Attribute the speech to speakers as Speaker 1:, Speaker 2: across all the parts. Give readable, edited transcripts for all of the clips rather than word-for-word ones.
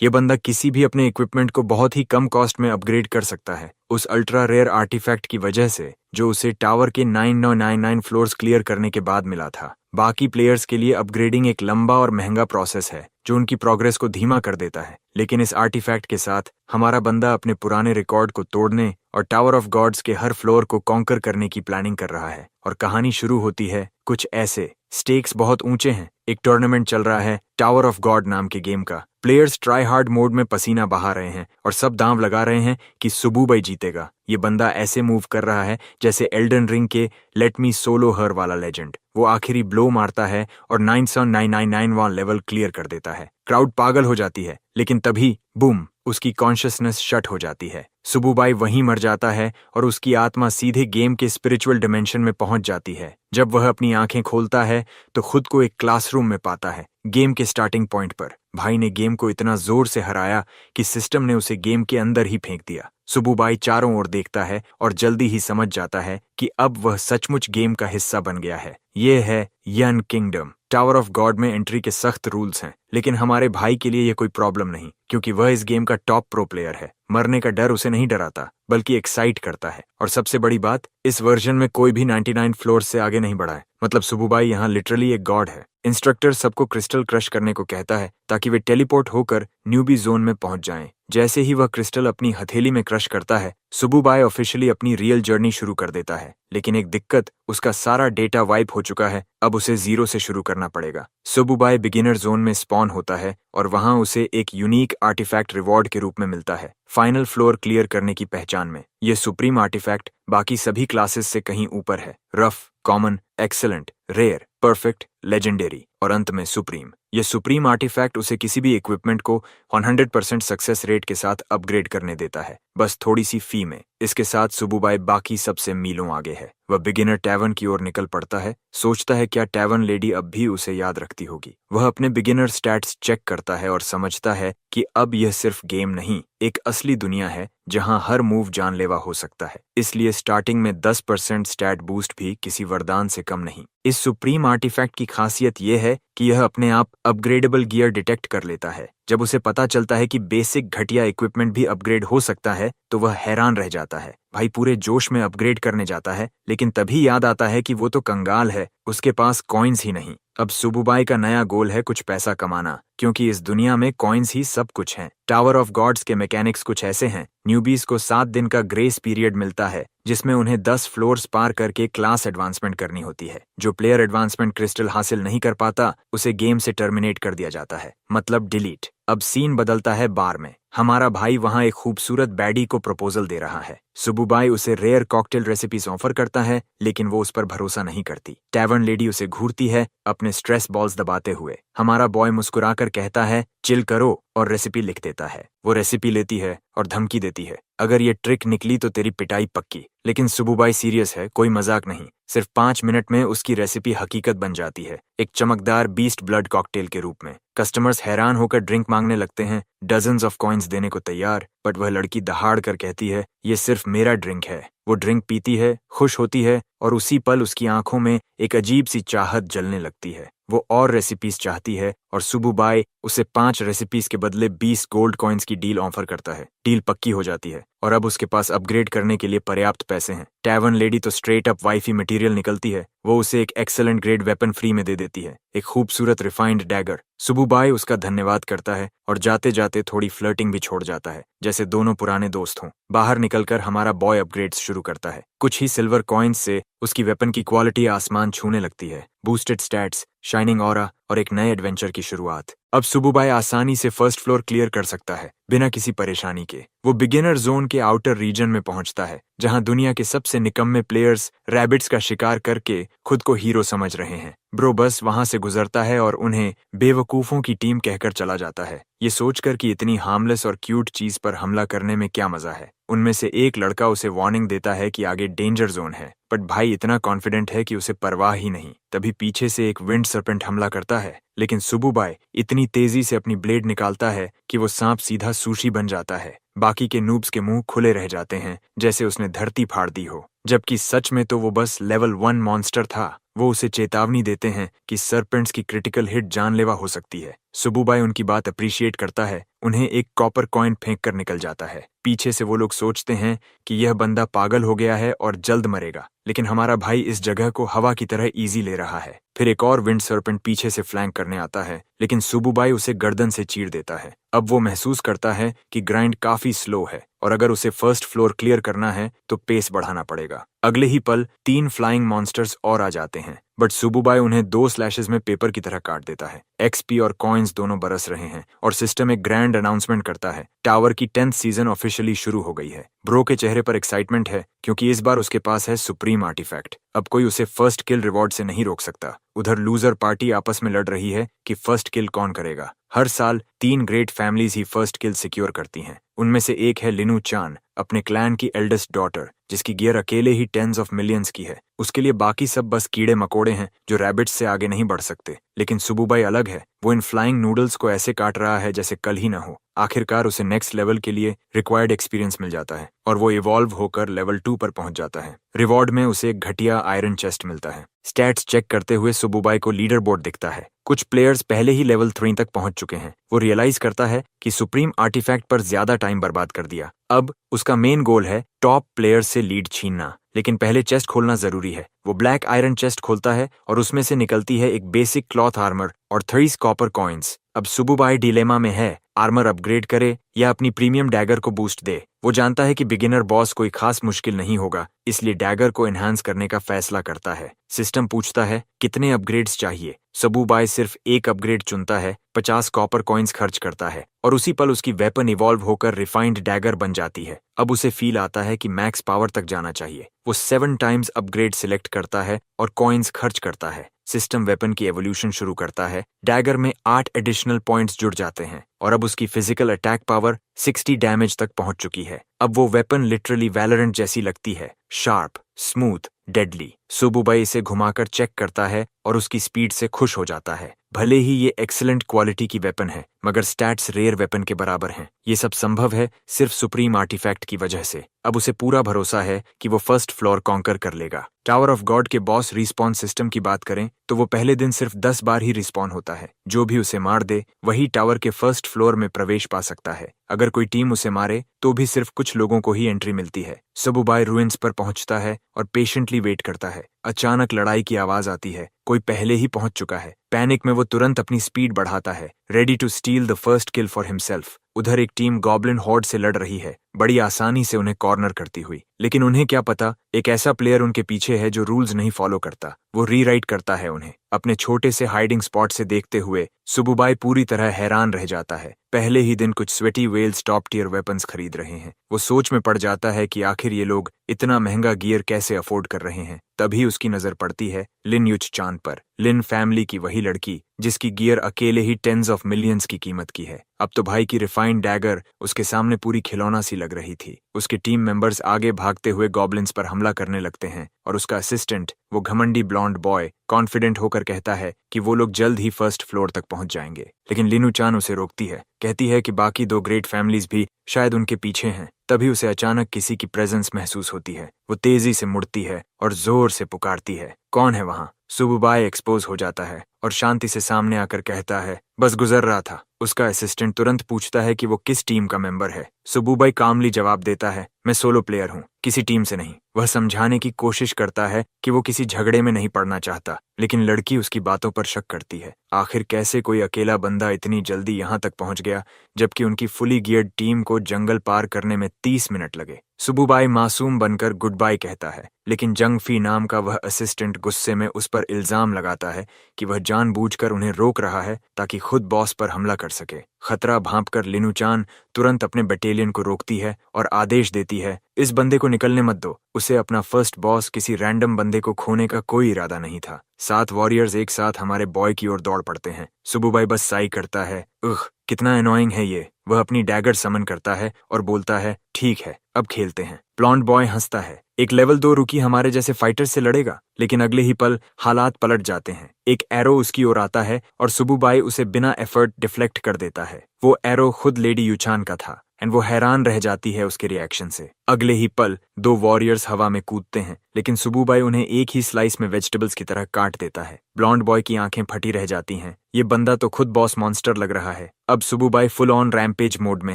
Speaker 1: ये बंदा किसी भी अपने इक्विपमेंट को बहुत ही कम कॉस्ट में अपग्रेड कर सकता है उस अल्ट्रा रेयर आर्टिफैक्ट की वजह से जो उसे टावर के 9999 फ्लोर्स क्लियर करने के बाद मिला था। बाकी प्लेयर्स के लिए अपग्रेडिंग एक लंबा और महंगा प्रोसेस है जो उनकी प्रोग्रेस को धीमा कर देता है, लेकिन इस आर्टिफैक्ट के साथ हमारा बंदा अपने पुराने रिकॉर्ड को तोड़ने और टावर ऑफ गॉड्स के हर फ्लोर को कॉन्कर करने की प्लानिंग कर रहा है। और कहानी शुरू होती है कुछ ऐसे। स्टेक्स बहुत ऊंचे हैं। एक टूर्नामेंट चल रहा है टावर ऑफ गॉड नाम के गेम का। प्लेयर्स ट्राई हार्ड मोड में पसीना बहा रहे हैं और सब दांव लगा रहे हैं कि सुबुबाई जीतेगा। ये बंदा ऐसे मूव कर रहा है जैसे एल्डन रिंग के लेट मी सोलो हर वाला लेजेंड। वो आखिरी ब्लो मारता है और 99999 लेवल क्लियर कर देता है। क्राउड पागल हो जाती है, लेकिन तभी बूम, उसकी कॉन्शियसनेस शट हो जाती है। सुबुबाई वहीं मर जाता है और उसकी आत्मा सीधे गेम के स्पिरिचुअल डिमेंशन में पहुंच जाती है। जब वह अपनी आंखें खोलता है तो खुद को एक क्लासरूम में पाता है, गेम के स्टार्टिंग पॉइंट पर। भाई ने गेम को इतना जोर से हराया कि सिस्टम ने उसे गेम के अंदर ही फेंक दिया। सुबुबाई चारों ओर देखता है और जल्दी ही समझ जाता है कि अब वह सचमुच गेम का हिस्सा बन गया है। ये है यन किंगडम। टावर ऑफ गॉड में एंट्री के सख्त रूल्स हैं, लेकिन हमारे भाई के लिए ये कोई प्रॉब्लम नहीं, क्योंकि वह इस गेम का टॉप प्रो प्लेयर है। मरने का डर उसे नहीं डराता, बल्कि एक्साइट करता है। और सबसे बड़ी बात, इस वर्जन में कोई भी 99 फ्लोर से आगे नहीं बढ़ा है। मतलब सुबुबाई यहाँ लिटरली एक गॉड है। इंस्ट्रक्टर सबको क्रिस्टल क्रश करने को कहता है ताकि वे टेलीपोर्ट होकर न्यूबी जोन में पहुंच जाएं। जैसे ही वह क्रिस्टल अपनी हथेली में क्रश करता है, सुबुबाई ऑफिशियली अपनी रियल जर्नी शुरू कर देता है। लेकिन एक दिक्कत, उसका सारा डेटा वाइप हो चुका है। अब उसे जीरो से शुरू करना पड़ेगा। सुबुबाई बिगिनर जोन में स्पॉन होता है और वहां उसे एक यूनिक आर्टिफैक्ट रिवॉर्ड के रूप में मिलता है, फाइनल फ्लोर क्लियर करने की पहचान में। यह सुप्रीम आर्टिफैक्ट बाकी सभी क्लासेस से कहीं ऊपर है। Rough, common, excellent, rare, perfect, legendary और अंत में सुप्रीम। यह सुप्रीम आर्टिफैक्ट उसे किसी भी इक्विपमेंट को 100% सक्सेस रेट के साथ अपग्रेड करने देता है, बस थोड़ी सी फी में। इसके साथ सुबुबाई बाकी सबसे मीलों आगे है। वह बिगिनर टैवर्न की ओर निकल पड़ता है, सोचता है क्या टैवर्न लेडी अब भी उसे याद रखती होगी। वह अपने बिगिनर स्टैट्स चेक करता है और समझता है कि अब यह सिर्फ गेम नहीं, एक असली दुनिया है जहां हर मूव जानलेवा हो सकता है। इसलिए स्टार्टिंग में 10% स्टैट बूस्ट भी किसी वरदान से कम नहीं। इस सुप्रीम आर्टिफैक्ट की खासियत यह है कि यह अपने आप अपग्रेडेबल गियर डिटेक्ट कर लेता है। जब उसे पता चलता है कि बेसिक घटिया इक्विपमेंट भी अपग्रेड हो सकता है तो वह हैरान रह जाता है। भाई पूरे जोश में अपग्रेड करने जाता है, लेकिन तभी याद आता है कि वो तो कंगाल है, उसके पास कॉइन्स ही नहीं। अब सुबुबाई का नया गोल है कुछ पैसा कमाना, क्योंकि इस दुनिया में कॉइन्स ही सब कुछ हैं। टावर ऑफ गॉड्स के मैकेनिक्स कुछ ऐसे हैं। न्यूबीज को 7 दिन का ग्रेस पीरियड मिलता है, जिसमें उन्हें 10 फ्लोर्स पार करके क्लास एडवांसमेंट करनी होती है। जो प्लेयर एडवांसमेंट क्रिस्टल हासिल नहीं कर पाता, उसे गेम से टर्मिनेट कर दिया जाता है, मतलब डिलीट। अब सीन बदलता है बार में। हमारा भाई वहां एक खूबसूरत बैडी को प्रपोजल दे रहा है। सुबुबाई उसे रेयर कॉकटेल रेसिपीज ऑफर करता है, लेकिन वो उस पर भरोसा नहीं करती। टैवर्न लेडी उसे घूरती है अपने स्ट्रेस बॉल्स दबाते हुए। हमारा बॉय मुस्कुराकर कहता है चिल करो और रेसिपी लिख देता है। वो रेसिपी लेती है और धमकी देती है, अगर ये ट्रिक निकली तो तेरी पिटाई पक्की। लेकिन सुबुबाई सीरियस है, कोई मजाक नहीं। सिर्फ 5 मिनट में उसकी रेसिपी हकीकत बन जाती है, एक चमकदार बीस्ट ब्लड कॉकटेल के रूप में। कस्टमर्स हैरान होकर ड्रिंक मांगने लगते हैं, डजन्स ऑफ कॉइन्स देने को तैयार। बट वह लड़की दहाड़ कर कहती है, ये सिर्फ मेरा ड्रिंक है। वो ड्रिंक पीती है, खुश होती है और उसी पल उसकी आंखों में एक अजीब सी चाहत जलने लगती है। वो और रेसिपीज चाहती है और सुबुबाई उसे 5 रेसिपीज के बदले 20 गोल्ड कॉइन्स की डील ऑफर करता है। डील पक्की हो जाती है और अब उसके पास अपग्रेड करने के लिए पर्याप्त पैसे हैं। टैवर्न लेडी तो स्ट्रेट अप वाइफी मटेरियल निकलती है। वो उसे एक एक्सेलेंट ग्रेड वेपन फ्री में दे देती है, एक खूबसूरत रिफाइंड डैगर। सुबुबाई उसका धन्यवाद करता है और जाते जाते थोड़ी फ्लर्टिंग भी छोड़ जाता है, जैसे दोनों पुराने दोस्त हों। बाहर निकलकर हमारा बॉय अपग्रेड्स शुरू करता है। कुछ ही सिल्वर कॉइन्स से उसकी वेपन की क्वालिटी आसमान छूने लगती है। बूस्टेड स्टैट्स, शाइनिंग ऑरा और एक नए एडवेंचर की शुरुआत। अब सुबुबाई आसानी से फर्स्ट फ्लोर क्लियर कर सकता है बिना किसी परेशानी के। वो बिगिनर जोन के आउटर रीजन में पहुंचता है, जहां दुनिया के सबसे निकम्मे प्लेयर्स रैबिट्स का शिकार करके खुद को हीरो समझ रहे हैं। ब्रो बस वहां से गुजरता है और उन्हें बेवकूफों की टीम कहकर चला जाता है, ये सोचकर कि इतनी हार्मलेस और क्यूट चीज पर हमला करने में क्या मजा है। उनमें से एक लड़का उसे वार्निंग देता है कि आगे डेंजर जोन है, बट भाई इतना कॉन्फिडेंट है कि उसे परवाह ही नहीं। तभी पीछे से एक विंड सर्पेंट हमला करता है, लेकिन सुबुबाई इतनी तेजी से अपनी ब्लेड निकालता है कि वो सांप सीधा सुशी बन जाता है। बाकी के नूब्स के मुंह खुले रह जाते हैं, जैसे उसने धरती फाड़ दी हो, जबकि सच में तो वो बस लेवल 1 मॉन्स्टर था। वो उसे चेतावनी देते हैं कि सर्पेंट्स की क्रिटिकल हिट जानलेवा हो सकती है। सुबुबाई उनकी बात अप्रिशिएट करता है, उन्हें एक कॉपर कॉइन फेंक कर निकल जाता है। पीछे से वो लोग सोचते हैं कि यह बंदा पागल हो गया है और जल्द मरेगा, लेकिन हमारा भाई इस जगह को हवा की तरह इजी ले रहा है। फिर एक और विंड सर्पेंट पीछे से फ्लैंक करने आता है, लेकिन सुबुबाई उसे गर्दन से चीर देता है। अब वो महसूस करता है कि ग्राइंड काफी स्लो है और अगर उसे फर्स्ट फ्लोर क्लियर करना है तो पेस बढ़ाना पड़ेगा। अगले ही पल 3 फ्लाइंग मॉन्स्टर्स और आ जाते हैं, बट सुबुबाई उन्हें 2 स्लैशेस में पेपर की तरह काट देता है। एक्सपी और कॉइन्स दोनों बरस रहे हैं और सिस्टम एक ग्रैंड अनाउंसमेंट करता है, टावर की 10th सीजन ऑफिशियली शुरू हो गई है। ब्रो के चेहरे पर एक्साइटमेंट है क्योंकि इस बार उसके पास है सुप्रीम आर्टिफैक्ट। अब कोई उसे फर्स्ट किल रिवॉर्ड से नहीं रोक सकता। उधर लूजर पार्टी आपस में लड़ रही है कि फर्स्ट किल कौन करेगा। हर साल 3 ग्रेट फैमिलीज ही फर्स्ट किल सिक्योर करती हैं। उनमें से एक है लिनू चान, अपने क्लैन की एल्डेस्ट डॉटर, जिसकी गियर अकेले ही टेंस ऑफ मिलियंस की है। उसके लिए बाकी सब बस कीड़े मकोड़े हैं जो रैबिट्स से आगे नहीं बढ़ सकते। लेकिन सुबुबाई अलग है, वो इन फ्लाइंग नूडल्स को ऐसे काट रहा है जैसे कल ही ना हो। आखिरकार उसे नेक्स्ट लेवल के लिए रिक्वायर्ड एक्सपीरियंस मिल जाता है और वो इवॉल्व होकर लेवल 2 पर पहुंच जाता है। रिवॉर्ड में उसे एक घटिया आयरन चेस्ट मिलता है। स्टैट्स चेक करते हुए सुबुबाई को लीडर बोर्ड दिखता है। कुछ प्लेयर्स पहले ही लेवल 3 तक पहुंच चुके हैं। वो रियलाइज करता है कि सुप्रीम आर्टिफैक्ट पर ज्यादा टाइम बर्बाद कर दिया। अब उसका मेन गोल है टॉप प्लेयर से लीड छीनना, लेकिन पहले चेस्ट खोलना जरूरी है। वो ब्लैक आयरन चेस्ट खोलता है और उसमें से निकलती है एक बेसिक क्लॉथ आर्मर और 30 कॉपर कॉइन्स। अब सुबुबाई डिलेमा में है, आर्मर अपग्रेड करे या अपनी प्रीमियम डैगर को बूस्ट दे। वो जानता है कि बिगिनर बॉस कोई खास मुश्किल नहीं होगा, इसलिए डैगर को एनहांस करने का फैसला करता है। सिस्टम पूछता है कितने अपग्रेड्स चाहिए। सुबुबाई सिर्फ एक अपग्रेड चुनता है, 50 कॉपर कॉइन्स खर्च करता है और उसी पल उसकी वेपन इवॉल्व होकर रिफाइंड डैगर बन जाती है। अब उसे फील आता है कि मैक्स पावर तक जाना चाहिए। वो 7 टाइम्स अपग्रेड सिलेक्ट करता है और कॉइन्स खर्च करता है। सिस्टम वेपन की एवोल्यूशन शुरू करता है। डैगर में 8 एडिशनल पॉइंट्स जुड़ जाते हैं और अब उसकी फिजिकल अटैक पावर 60 डैमेज तक पहुंच चुकी है। अब वो वेपन लिटरली वैलोरेंट जैसी लगती है, शार्प, स्मूथ, डेडली। सुबुबाई इसे घुमाकर चेक करता है और उसकी स्पीड से खुश हो जाता है। भले ही ये एक्सीलेंट क्वालिटी की वेपन है, मगर स्टैट्स रेयर वेपन के बराबर हैं। ये सब संभव है सिर्फ सुप्रीम आर्टिफैक्ट की वजह से। अब उसे पूरा भरोसा है कि वो फर्स्ट फ्लोर कॉन्कर कर लेगा। टावर ऑफ गॉड के बॉस रिस्पॉन्स सिस्टम की बात करें तो वो पहले दिन सिर्फ 10 बार ही रिस्पॉन होता है। जो भी उसे मार दे वही टावर के फर्स्ट फ्लोर में प्रवेश पा सकता है। अगर कोई टीम उसे मारे तो भी सिर्फ कुछ लोगों को ही एंट्री मिलती है। सुबुबाई रूइंस पर पहुंचता है और पेशेंटली वेट करता है। अचानक लड़ाई की आवाज आती है, कोई पहले ही पहुंच चुका है। पैनिक में वो तुरंत अपनी स्पीड बढ़ाता है, ready to steal the first kill for himself. उधर एक टीम गॉब्लिन हॉर्ड से लड़ रही है, बड़ी आसानी से उन्हें कॉर्नर करती हुई। लेकिन उन्हें क्या पता, एक ऐसा प्लेयर उनके पीछे है जो रूल्स नहीं फॉलो करता। वो रीराइट करता है उन्हें। अपने छोटे से हाइडिंग स्पॉट से देखते हुए सुबुबाई पूरी तरह हैरान रह जाता है। पहले ही दिन कुछ sweaty whales top tier weapons खरीद रहे हैं। वो सोच में पड़ जाता है कि आखिर ये लोग इतना महंगा गियर कैसे अफोर्ड कर रहे हैं। तभी उसकी नजर पड़ती है लिन युच चांद पर। लिन फैमिली की वही लड़की जिसकी गियर अकेले ही टेंस ऑफ मिलियंस की कीमत की है। अब तो भाई की रिफाइंड डैगर उसके सामने पूरी खिलौना सी लग रही थी। उसके टीम मेंबर्स आगे भागते हुए गॉब्लिन्स पर हमला करने लगते हैं और उसका असिस्टेंट, वो घमंडी ब्लॉन्ड बॉय, कॉन्फिडेंट होकर कहता है कि वो लोग जल्द ही फर्स्ट फ्लोर तक पहुंच जाएंगे। लेकिन लिनू चान उसे रोकती है, कहती है कि बाकी 2 ग्रेट फैमिलीज भी शायद उनके पीछे हैं। तभी उसे अचानक किसी की प्रेजेंस महसूस होती है। वो तेजी से मुड़ती है और जोर से पुकारती है, कौन है वहां? सुबुबाई एक्सपोज हो जाता है और शांति से सामने आकर कहता है, बस गुजर रहा था। उसका असिस्टेंट तुरंत पूछता है कि वो किस टीम का मेंबर है। सुबुबाई कामली जवाब देता है, मैं सोलो प्लेयर हूँ, किसी टीम से नहीं। वह समझाने की कोशिश करता है कि वो किसी झगड़े में नहीं पड़ना चाहता, लेकिन लड़की उसकी बातों पर शक करती है। आखिर कैसे कोई अकेला बंदा इतनी जल्दी यहाँ तक पहुंच गया, जबकि उनकी फुली गियर्ड टीम को जंगल पार करने में 30 मिनट लगे। सुबुबाई मासूम बनकर गुड बाय कहता है, लेकिन जंगफी नाम का वह असिस्टेंट गुस्से में उस पर इल्जाम लगाता है कि वह जानबूझकर उन्हें रोक रहा है ताकि खुद बॉस पर हमला कर सके। खतरा भांपकर लिनू चान तुरंत अपने बटालियन को रोकती है और आदेश देती है, इस बंदे को निकलने मत दो। उसे अपना फर्स्ट बॉस किसी रैंडम बंदे को खोने का कोई इरादा नहीं था। 7 वॉरियर्स एक साथ हमारे बॉय की ओर दौड़ पड़ते हैं। सुबुबाई बस साई करता है, कितना एनोइंग है ये। वह अपनी डैगर समन करता है और बोलता है, ठीक है अब खेलते हैं। ब्लॉन्ड बॉय हंसता है, एक लेवल 2 रुकी हमारे जैसे फाइटर से लड़ेगा। लेकिन अगले ही पल हालात पलट जाते हैं। एक एरो उसकी ओर आता है और सुबुबाई उसे बिना एफर्ट डिफ्लेक्ट कर देता है। वो एरो खुद लेडी युचान का था। एंड वो हैरान रह जाती है उसके रिएक्शन से। अगले ही पल दो वॉरियर्स हवा में कूदते हैं, लेकिन सुबुबाई उन्हें एक ही स्लाइस में वेजिटेबल्स की तरह काट देता है। ब्लॉन्ड बॉय की आंखें फटी रह जाती हैं। ये बंदा तो खुद बॉस मॉन्स्टर लग रहा है। अब सुबुबाई फुल ऑन रैम्पेज मोड में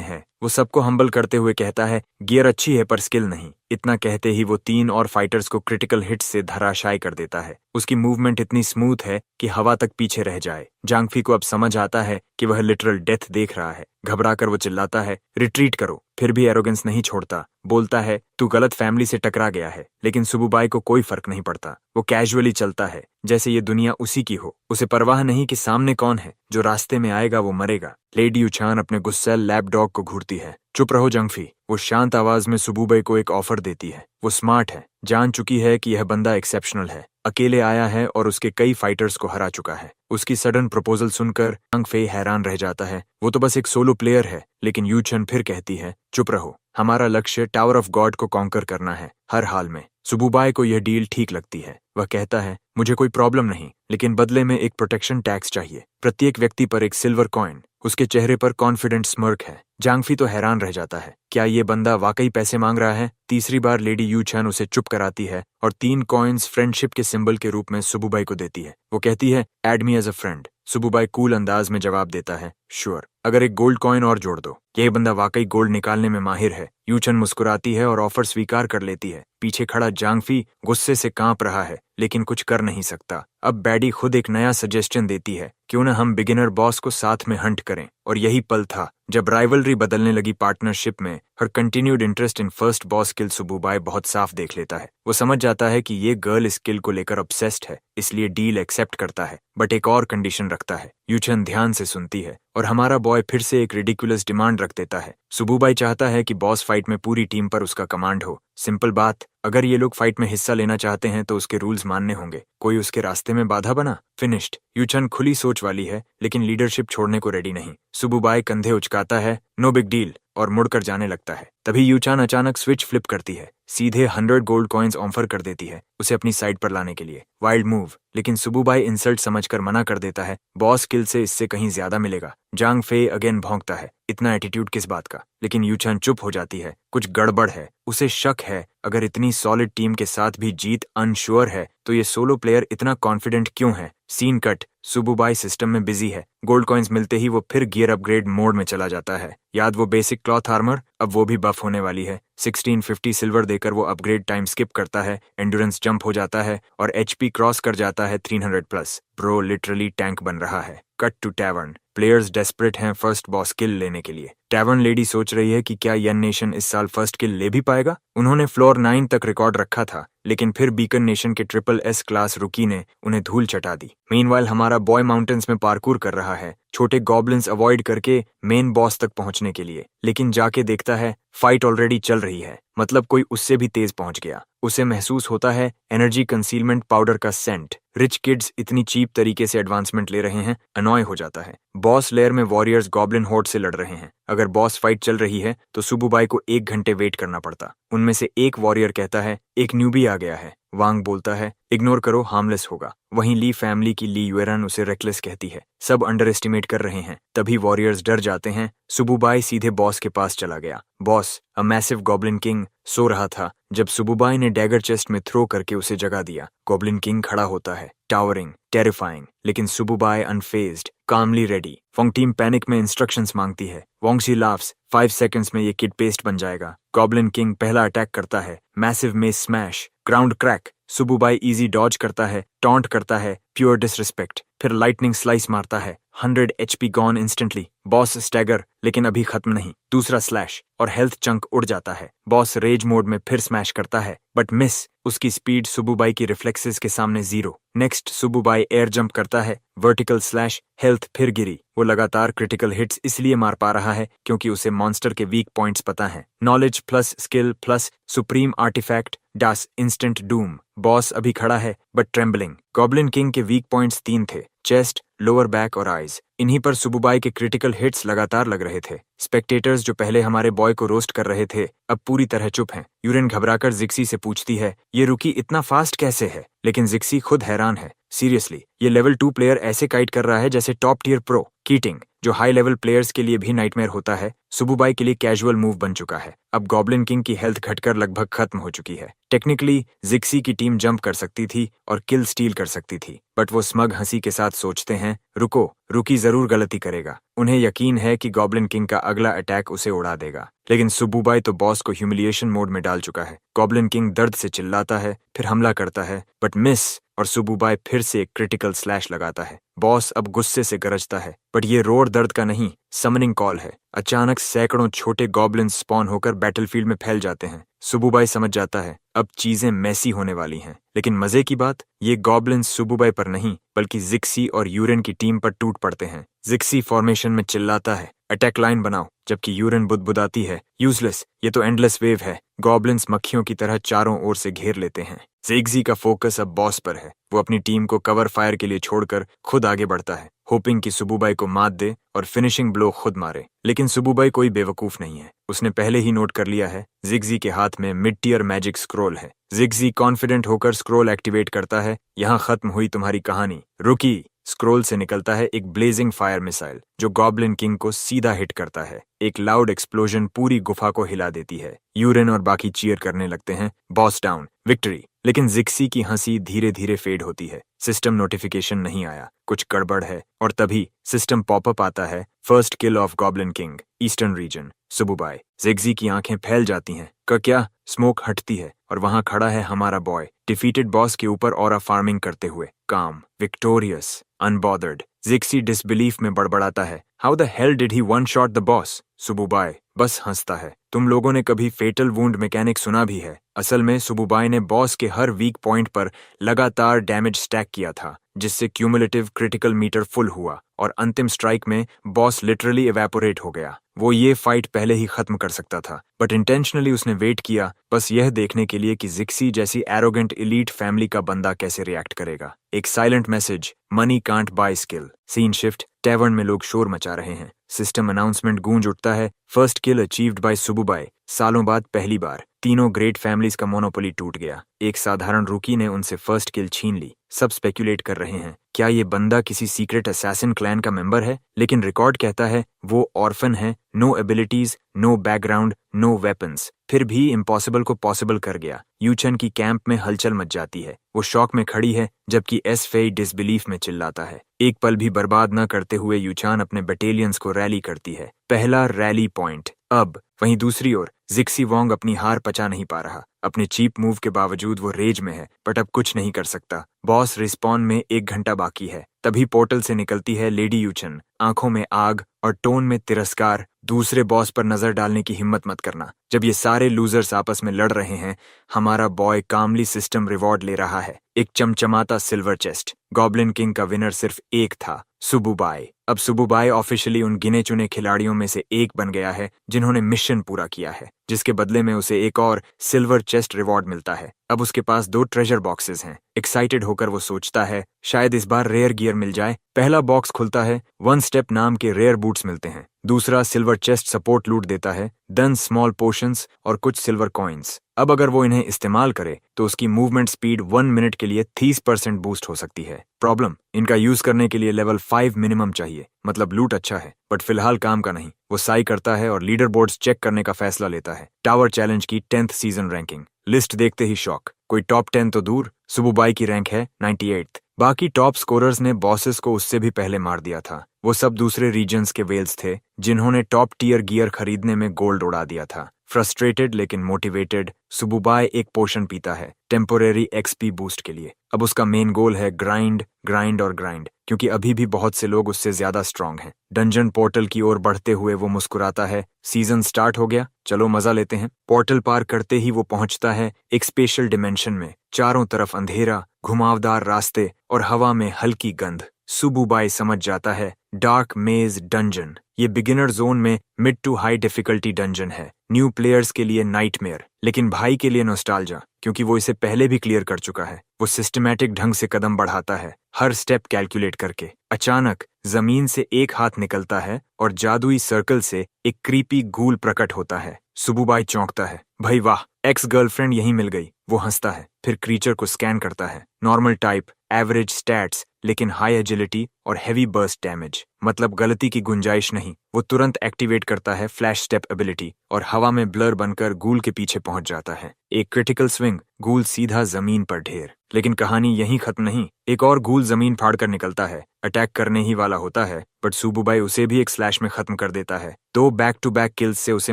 Speaker 1: है। वो सबको हम्बल करते हुए कहता है, गियर अच्छी है पर स्किल नहीं। इतना कहते ही वो 3 और फाइटर्स को क्रिटिकल हिट्स से धराशायी कर देता है। उसकी मूवमेंट इतनी स्मूथ है कि हवा तक पीछे रह जाए। जांगफी को अब समझ आता है कि वह लिटरल डेथ देख रहा है। घबराकर वो चिल्लाता है, रिट्रीट करो। फिर भी एरोगेंस नहीं छोड़ता। बोलता है, तू गलत फैमिली से टकरा गया है। लेकिन सुबुबाई को कोई फर्क नहीं पड़ता। वो कैजुअली चलता है जैसे ये दुनिया उसी की हो। उसे परवाह नहीं कि सामने कौन है। जो रास्ते में आएगा वो मरेगा। लेडी यूचान अपने गुस्सैल लैप डॉग को घूरती है। चुप रहो जंगफी। वो शांत आवाज में सुबुबाई को एक ऑफर देती है। वो स्मार्ट है, जान चुकी है कि यह बंदा एक्सेप्शनल है। अकेले आया है और उसके कई फाइटर्स को हरा चुका है। उसकी सडन प्रपोजल सुनकर जांग फे हैरान रह जाता है। वो तो बस एक सोलो प्लेयर है। लेकिन यूचन फिर कहती है, चुप रहो। हमारा लक्ष्य टावर ऑफ गॉड को कॉन्कर करना है, हर हाल में। सुबुबाई को यह डील ठीक लगती है। वह कहता है, मुझे कोई प्रॉब्लम नहीं, लेकिन बदले में एक प्रोटेक्शन टैक्स चाहिए। प्रत्येक व्यक्ति पर एक सिल्वर कॉइन। उसके चेहरे पर कॉन्फिडेंट स्मर्क है। जांगफी तो हैरान रह जाता है, क्या ये बंदा वाकई पैसे मांग रहा है? तीसरी बार लेडी यूचन उसे चुप कराती है और 3 कॉइन्स फ्रेंडशिप के सिंबल के रूप में सुबुबाई को देती है। वो कहती है, add me as a friend. Sububai cool अंदाज में जवाब देता है, श्योर, अगर एक गोल्ड कॉइन और जोड़ दो। यह बंदा वाकई गोल्ड निकालने में माहिर है। यूचन मुस्कुराती है और ऑफर स्वीकार कर लेती है। पीछे खड़ा जांगफी गुस्से से कांप रहा है, लेकिन कुछ कर नहीं सकता। अब बैडी खुद एक नया सजेशन देती है, क्यों न हम बिगिनर बॉस को साथ में हंट करें। और यही पल था जब राइवलरी बदलने लगी पार्टनरशिप में। हर continued interest in first boss skill सुबुबाई बहुत साफ देख लेता है। वो समझ जाता है कि ये गर्ल स्किल को लेकर ऑब्सेस्ड है, इसलिए डील एक्सेप्ट करता है, बट एक और कंडीशन रखता है। यूचन ध्यान से सुनती है और हमारा बॉय फिर से एक रिडिकुलस डिमांड रख देता है। सुबुबाई चाहता है कि बॉस फाइट में पूरी टीम पर उसका कमांड हो। सिंपल बात, अगर ये लोग फाइट में हिस्सा लेना चाहते हैं तो उसके रूल्स मानने होंगे। कोई उसके रास्ते में बाधा बना, फिनिश्ड। यूचन खुली सोच वाली है, लेकिन लीडरशिप छोड़ने को रेडी नहीं। सुबुबाई कंधे उचकाता है, नो बिग डील, और मुड़कर जाने लगता है। तभी यूचान अचानक स्विच फ्लिप करती है। सीधे 100 गोल्ड कॉइन्स ऑफर कर देती है उसे अपनी साइड पर लाने के लिए। वाइल्ड मूव, लेकिन सुबुबाई इंसल्ट समझकर मना कर देता है। बॉस स्किल से इससे कहीं ज्यादा मिलेगा। जांग फे अगेन भौंकता है, इतना एटीट्यूड किस बात का? लेकिन यूचन चुप हो जाती है। कुछ गड़बड़ है। उसे शक है, अगर इतनी सॉलिड टीम के साथ भी जीत अनश्योर है तो ये सोलो प्लेयर इतना कॉन्फिडेंट क्यों है? सीन कट, सुबुबाई सिस्टम में बिजी है। गोल्ड कॉइन्स मिलते ही वो फिर गियर अपग्रेड मोड में चला जाता है। याद वो बेसिक क्लॉथ आर्मर, अब वो भी बफ होने वाली है। 1650 सिल्वर देकर वो अपग्रेड टाइम स्किप करता है, एंड्योरेंस जंप हो जाता है और एचपी क्रॉस कर जाता है 300 प्लस। ब्रो लिटरली टैंक बन रहा है। Cut to tavern. Players desperate हैं फर्स्ट बॉस किल लेने के लिए। टैवर्न लेडी सोच रही है कि क्या यन नेशन इस साल फर्स्ट किल ले भी पाएगा। उन्होंने फ्लोर 9 तक रिकॉर्ड रखा था, लेकिन फिर बीकन नेशन के ट्रिपल एस क्लास रुकी ने उन्हें धूल चटा दी। मीनवाइल हमारा बॉय माउंटेन्स में पार्कूर कर रहा है, छोटे गॉब्लिन्स अवॉइड करके मेन बॉस तक पहुंचने के लिए। लेकिन जाके देखता है फाइट ऑलरेडी चल रही है, मतलब कोई उससे भी तेज पहुंच गया। उसे महसूस होता है एनर्जी कंसीलमेंट पाउडर का सेंट। रिच किड्स इतनी चीप तरीके से एडवांसमेंट ले रहे हैं, अनॉय हो जाता है। बॉस लेयर में वॉरियर्स गॉब्लिन होर्ड से लड़ रहे हैं। अगर बॉस फाइट चल रही है तो सुबुबाई को 1 घंटे वेट करना पड़ता। उनमें से एक वॉरियर कहता है, एक न्यूबी आ गया है। वांग बोलता है, इग्नोर करो, हार्मलेस होगा। वहीं ली फैमिली की ली यूएरन उसे रेकलेस कहती है। सब अंडर एस्टिमेट कर रहे हैं। तभी वॉरियर्स डर जाते हैं। सुबुबाई सीधे बॉस के पास चला गया। Boss, a massive goblin king, सो रहा था जब सुबुबाई ने डैगर चेस्ट में थ्रो करके उसे जगा दिया। गॉब्लिन किंग खड़ा होता है, टावरिंग, टेरिफाइंग, लेकिन सुबुबाई अनफेज्ड, कामली रेडी। वोंग टीम पैनिक में इंस्ट्रक्शंस मांगती है। वोंगशी लाफ्स, 5 सेकंड्स में ये किड पेस्ट बन जाएगा। गॉब्लिन किंग पहला अटैक करता है, massive mace smash, ground crack. Sububai easy dodge करता है, टॉन्ट करता है, प्योर डिसरिस्पेक्ट। फिर लाइटनिंग स्लाइस मारता है, 100 HP gone instantly. Boss stagger, लेकिन अभी खत्म नहीं। दूसरा स्लैश और हेल्थ चंक उड़ जाता है। बॉस रेज मोड में फिर स्मैश करता है, बट मिस। उसकी स्पीड सुबुबाई की रिफ्लेक्सेस के सामने 0। नेक्स्ट सुबुबाई एयर जंप करता है, वर्टिकल स्लैश, हेल्थ फिर गिरी। वो लगातार क्रिटिकल हिट्स इसलिए मार पा रहा है क्योंकि उसे मॉन्स्टर के वीक पॉइंट्स पता है। Knowledge plus skill plus supreme artifact does instant doom. Boss अभी खड़ा है बट ट्रेम्बलिंग। गॉब्लिन किंग के वीक पॉइंट्स 3 थे, चेस्ट, लोअर बैक और आइज। इन्हीं पर सुबुबाई के क्रिटिकल हिट्स लगातार लग रहे थे। स्पेक्टेटर्स जो पहले हमारे बॉय को रोस्ट कर रहे थे अब पूरी तरह चुप हैं। यूरेन घबराकर जिक्सी से पूछती है, ये रुकी इतना फास्ट कैसे है? लेकिन जिक्सी खुद हैरान है। सीरियसली, ये लेवल 2 प्लेयर ऐसे काइट कर रहा है जैसे टॉप टियर प्रो। कीटिंग, जो हाई लेवल प्लेयर्स के लिए भी नाइटमेयर होता है, सुबुबाई के लिए कैजुअल मूव बन चुका है। अब गॉब्लिन किंग की हेल्थ घटकर लगभग खत्म हो चुकी है। टेक्निकली जिक्सी की टीम जंप कर सकती थी और किल स्टील कर सकती थी, बट वो स्मग हंसी के साथ सोचते हैं, रुको, रुकी जरूर गलती करेगा। उन्हें यकीन है कि गॉब्लिन किंग का अगला अटैक उसे उड़ा देगा, लेकिन सुबुबाई तो बॉस को ह्यूमिलिएशन मोड में डाल चुका है। गॉब्लिन किंग दर्द से चिल्लाता है, फिर हमला करता है, बट मिस, और सुबुबाई फिर से एक क्रिटिकल स्लैश लगाता है। बॉस अब गुस्से से गरजता है, बट ये रोर दर्द का नहीं, समनिंग कॉल है। अचानक सैकड़ों छोटे गॉब्लिन्स स्पॉन होकर बैटलफील्ड में फैल जाते हैं। सुबुबाई समझ जाता है अब चीजें मैसी होने वाली हैं, लेकिन मजे की बात, ये गॉब्लिन्स सुबुबाई पर नहीं बल्कि जिक्सी और यूरेन की टीम पर टूट पड़ते हैं। जिक्सी फॉर्मेशन में चिल्लाता है, अटैक लाइन बनाओ, जबकि यूरेन बुदबुदाती है, यूजलेस, ये तो एंडलेस वेव है। गॉब्लिन्स मक्खियों की तरह चारों ओर से घेर लेते हैं। जिग्जी का फोकस अब बॉस पर है। वो अपनी टीम को कवर फायर के लिए छोड़कर खुद आगे बढ़ता है, होपिंग कि सुबुबाई को मात दे और फिनिशिंग ब्लो खुद मारे। लेकिन सुबुबाई कोई बेवकूफ नहीं है। उसने पहले ही नोट कर लिया है जिग्जी के हाथ में मिड टियर मैजिक स्क्रोल है। जिग्जी कॉन्फिडेंट होकर स्क्रोल एक्टिवेट करता है। यहाँ खत्म हुई तुम्हारी कहानी, रुकी। स्क्रोल से निकलता है एक ब्लेजिंग फायर मिसाइल जो गॉब्लिन किंग को सीधा हिट करता है। एक लाउड एक्सप्लोजन पूरी गुफा को हिला देती है। यूरेन और बाकी चीयर करने लगते हैं, बॉस डाउन, विक्ट्री। लेकिन जिक्सी की हंसी धीरे धीरे फेड होती है। सिस्टम नोटिफिकेशन नहीं आया, कुछ गड़बड़ है, और तभी सिस्टम पॉपअप आता है, first kill of goblin king, eastern region, Sububai. Jigji की आंखें फैल जाती हैं। क्या? स्मोक हटती है और वहां खड़ा है हमारा बॉय, डिफीटेड बॉस के ऊपर ऑरा फार्मिंग करते हुए, काम, विक्टोरियस, अनबॉदर्ड। जिक्सी डिसबिलीफ में बड़बड़ाता है, how the hell did he one shot the boss? Sububai बस हंसता है, तुम लोगों ने कभी फेटल वुंड मैकेनिक सुना भी है? असल में सुबुबाई ने बॉस के हर वीक पॉइंट पर लगातार डैमेज स्टैक किया था, जिससे क्यूमुलेटिव क्रिटिकल मीटर फुल हुआ और अंतिम स्ट्राइक में बॉस लिटरली इवेपोरेट हो गया। वो ये फाइट पहले ही खत्म कर सकता था, बट इंटेंशनली उसने वेट किया, बस यह देखने के लिए कि जिक्सी जैसी एरोगेंट एलीट फैमिली का बंदा कैसे रिएक्ट करेगा। एक silent message, money can't buy skill. Scene shift, tavern में लोग शोर मचा रहे हैं। सिस्टम अनाउंसमेंट गूंज उठता है, फर्स्ट किल अचीव्ड बाय सुबुबाई। सालों बाद पहली बार तीनों ग्रेट फैमिलीज का मोनोपोली टूट गया। एक साधारण रूकी ने उनसे फर्स्ट किल छीन ली। सब स्पेक्यूलेट कर रहे हैं, क्या ये बंदा किसी सीक्रेट असैसिन क्लैन का मेंबर है? लेकिन रिकॉर्ड कहता है वो ऑर्फन है, no abilities, no background, no weapons. फिर भी इम्पॉसिबल को पॉसिबल कर गया। यूचन की कैंप में हलचल मच जाती है। वो शॉक में खड़ी है, जबकि एस फेई डिसबिलीफ में चिल्लाता है। एक पल भी बर्बाद न करते हुए यूचान अपने बटालियंस को रैली करती है। पहला रैली पॉइंट। अब वहीं दूसरी ओर जिक्सी वोंग अपनी हार पचा नहीं पा रहा। अपने चीप मूव के बावजूद वो रेज में है, बट अब कुछ नहीं कर सकता। बॉस रिस्पॉन में 1 घंटा बाकी है। तभी पोर्टल से निकलती है लेडी यूचन, आंखों में आग और टोन में तिरस्कार। दूसरे बॉस पर नजर डालने की हिम्मत मत करना। जब ये सारे लूजर्स आपस में लड़ रहे हैं, हमारा बॉय कामली सिस्टम रिवॉर्ड ले रहा है, एक चमचमाता सिल्वर चेस्ट। गॉब्लिन किंग का विनर सिर्फ एक था, सुबुबाई। अब सुबुबाई ऑफिशियली उन गिने चुने खिलाड़ियों में से एक बन गया है जिन्होंने मिशन पूरा किया है, जिसके बदले में उसे एक और सिल्वर चेस्ट रिवॉर्ड मिलता है। अब उसके पास 2 ट्रेजर बॉक्सेस हैं। एक्साइटेड होकर वो सोचता है, शायद इस बार रेयर गियर मिल जाए। पहला बॉक्स खुलता है, 1 स्टेप नाम के रेयर बूट्स मिलते हैं। दूसरा सिल्वर चेस्ट सपोर्ट लूट देता है, देन स्मॉल पोशंस और कुछ सिल्वर कॉइन्स। अब अगर वो इन्हें इस्तेमाल करे तो उसकी मूवमेंट स्पीड 1 मिनट के लिए 30% बूस्ट हो सकती है। प्रॉब्लम, इनका यूज करने के लिए लेवल 5 मिनिमम चाहिए। मतलब लूट अच्छा है, बट फिलहाल काम का नहीं। वो साई करता है और लीडर बोर्ड्स चेक करने का फैसला लेता है। टावर चैलेंज की 10th सीजन रैंकिंग लिस्ट देखते ही शॉक। कोई टॉप 10 तो दूर, सुबुबाई की रैंक है 98th। बाकी टॉप स्कोरर्स ने बॉसेस को उससे भी पहले मार दिया था। वो सब दूसरे रीजन्स के वेल्स थे जिन्होंने टॉप टियर गियर खरीदने में गोल्ड उड़ा दिया था। फ्रस्ट्रेटेड लेकिन मोटिवेटेड, सुबुबाई एक पोशन पीता है टेम्पोरेरी एक्सपी बूस्ट के लिए। अब उसका मेन गोल है ग्राइंड, ग्राइंड और ग्राइंड, क्योंकि अभी भी बहुत से लोग उससे ज्यादा स्ट्रांग हैं। डंजन पोर्टल की ओर बढ़ते हुए वो मुस्कुराता है, सीजन स्टार्ट हो गया, चलो मजा लेते हैं। पोर्टल पार करते ही वो पहुंचता है एक स्पेशल डिमेंशन में। चारों तरफ अंधेरा, घुमावदार रास्ते और हवा में हल्की गंध। सुबुबाई समझ जाता है, डार्क मेज डंजन। ये बिगिनर जोन में mid to high difficulty dungeon है। न्यू प्लेयर्स के लिए नाइटमेयर, लेकिन भाई के लिए नॉस्टैल्जिया, क्योंकि वो इसे पहले भी क्लियर कर चुका है। वो सिस्टमैटिक ढंग से कदम बढ़ाता है, हर स्टेप कैलकुलेट करके। अचानक जमीन से एक हाथ निकलता है और जादुई सर्कल से एक क्रीपी गूल प्रकट होता है। सुबुबाई चौंकता है, भाई वाह, एक्स गर्लफ्रेंड यहीं मिल गई। वो हंसता है, फिर क्रीचर को स्कैन करता है। नॉर्मल टाइप, एवरेज स्टैट्स, लेकिन हाई एजिलिटी और हेवी बर्स्ट डैमेज, मतलब गलती की गुंजाइश नहीं। वो तुरंत एक्टिवेट करता है फ्लैश स्टेप एबिलिटी और हवा में ब्लर बनकर गूल के पीछे पहुंच जाता है। एक क्रिटिकल स्विंग, गूल सीधा जमीन पर ढेर। लेकिन कहानी यहीं खत्म नहीं। एक और गूल जमीन फाड़ कर निकलता है, अटैक करने ही वाला होता है, बट सुबुबाई उसे भी एक स्लैश में खत्म कर देता है। 2 बैक टू बैक किल्स से उसे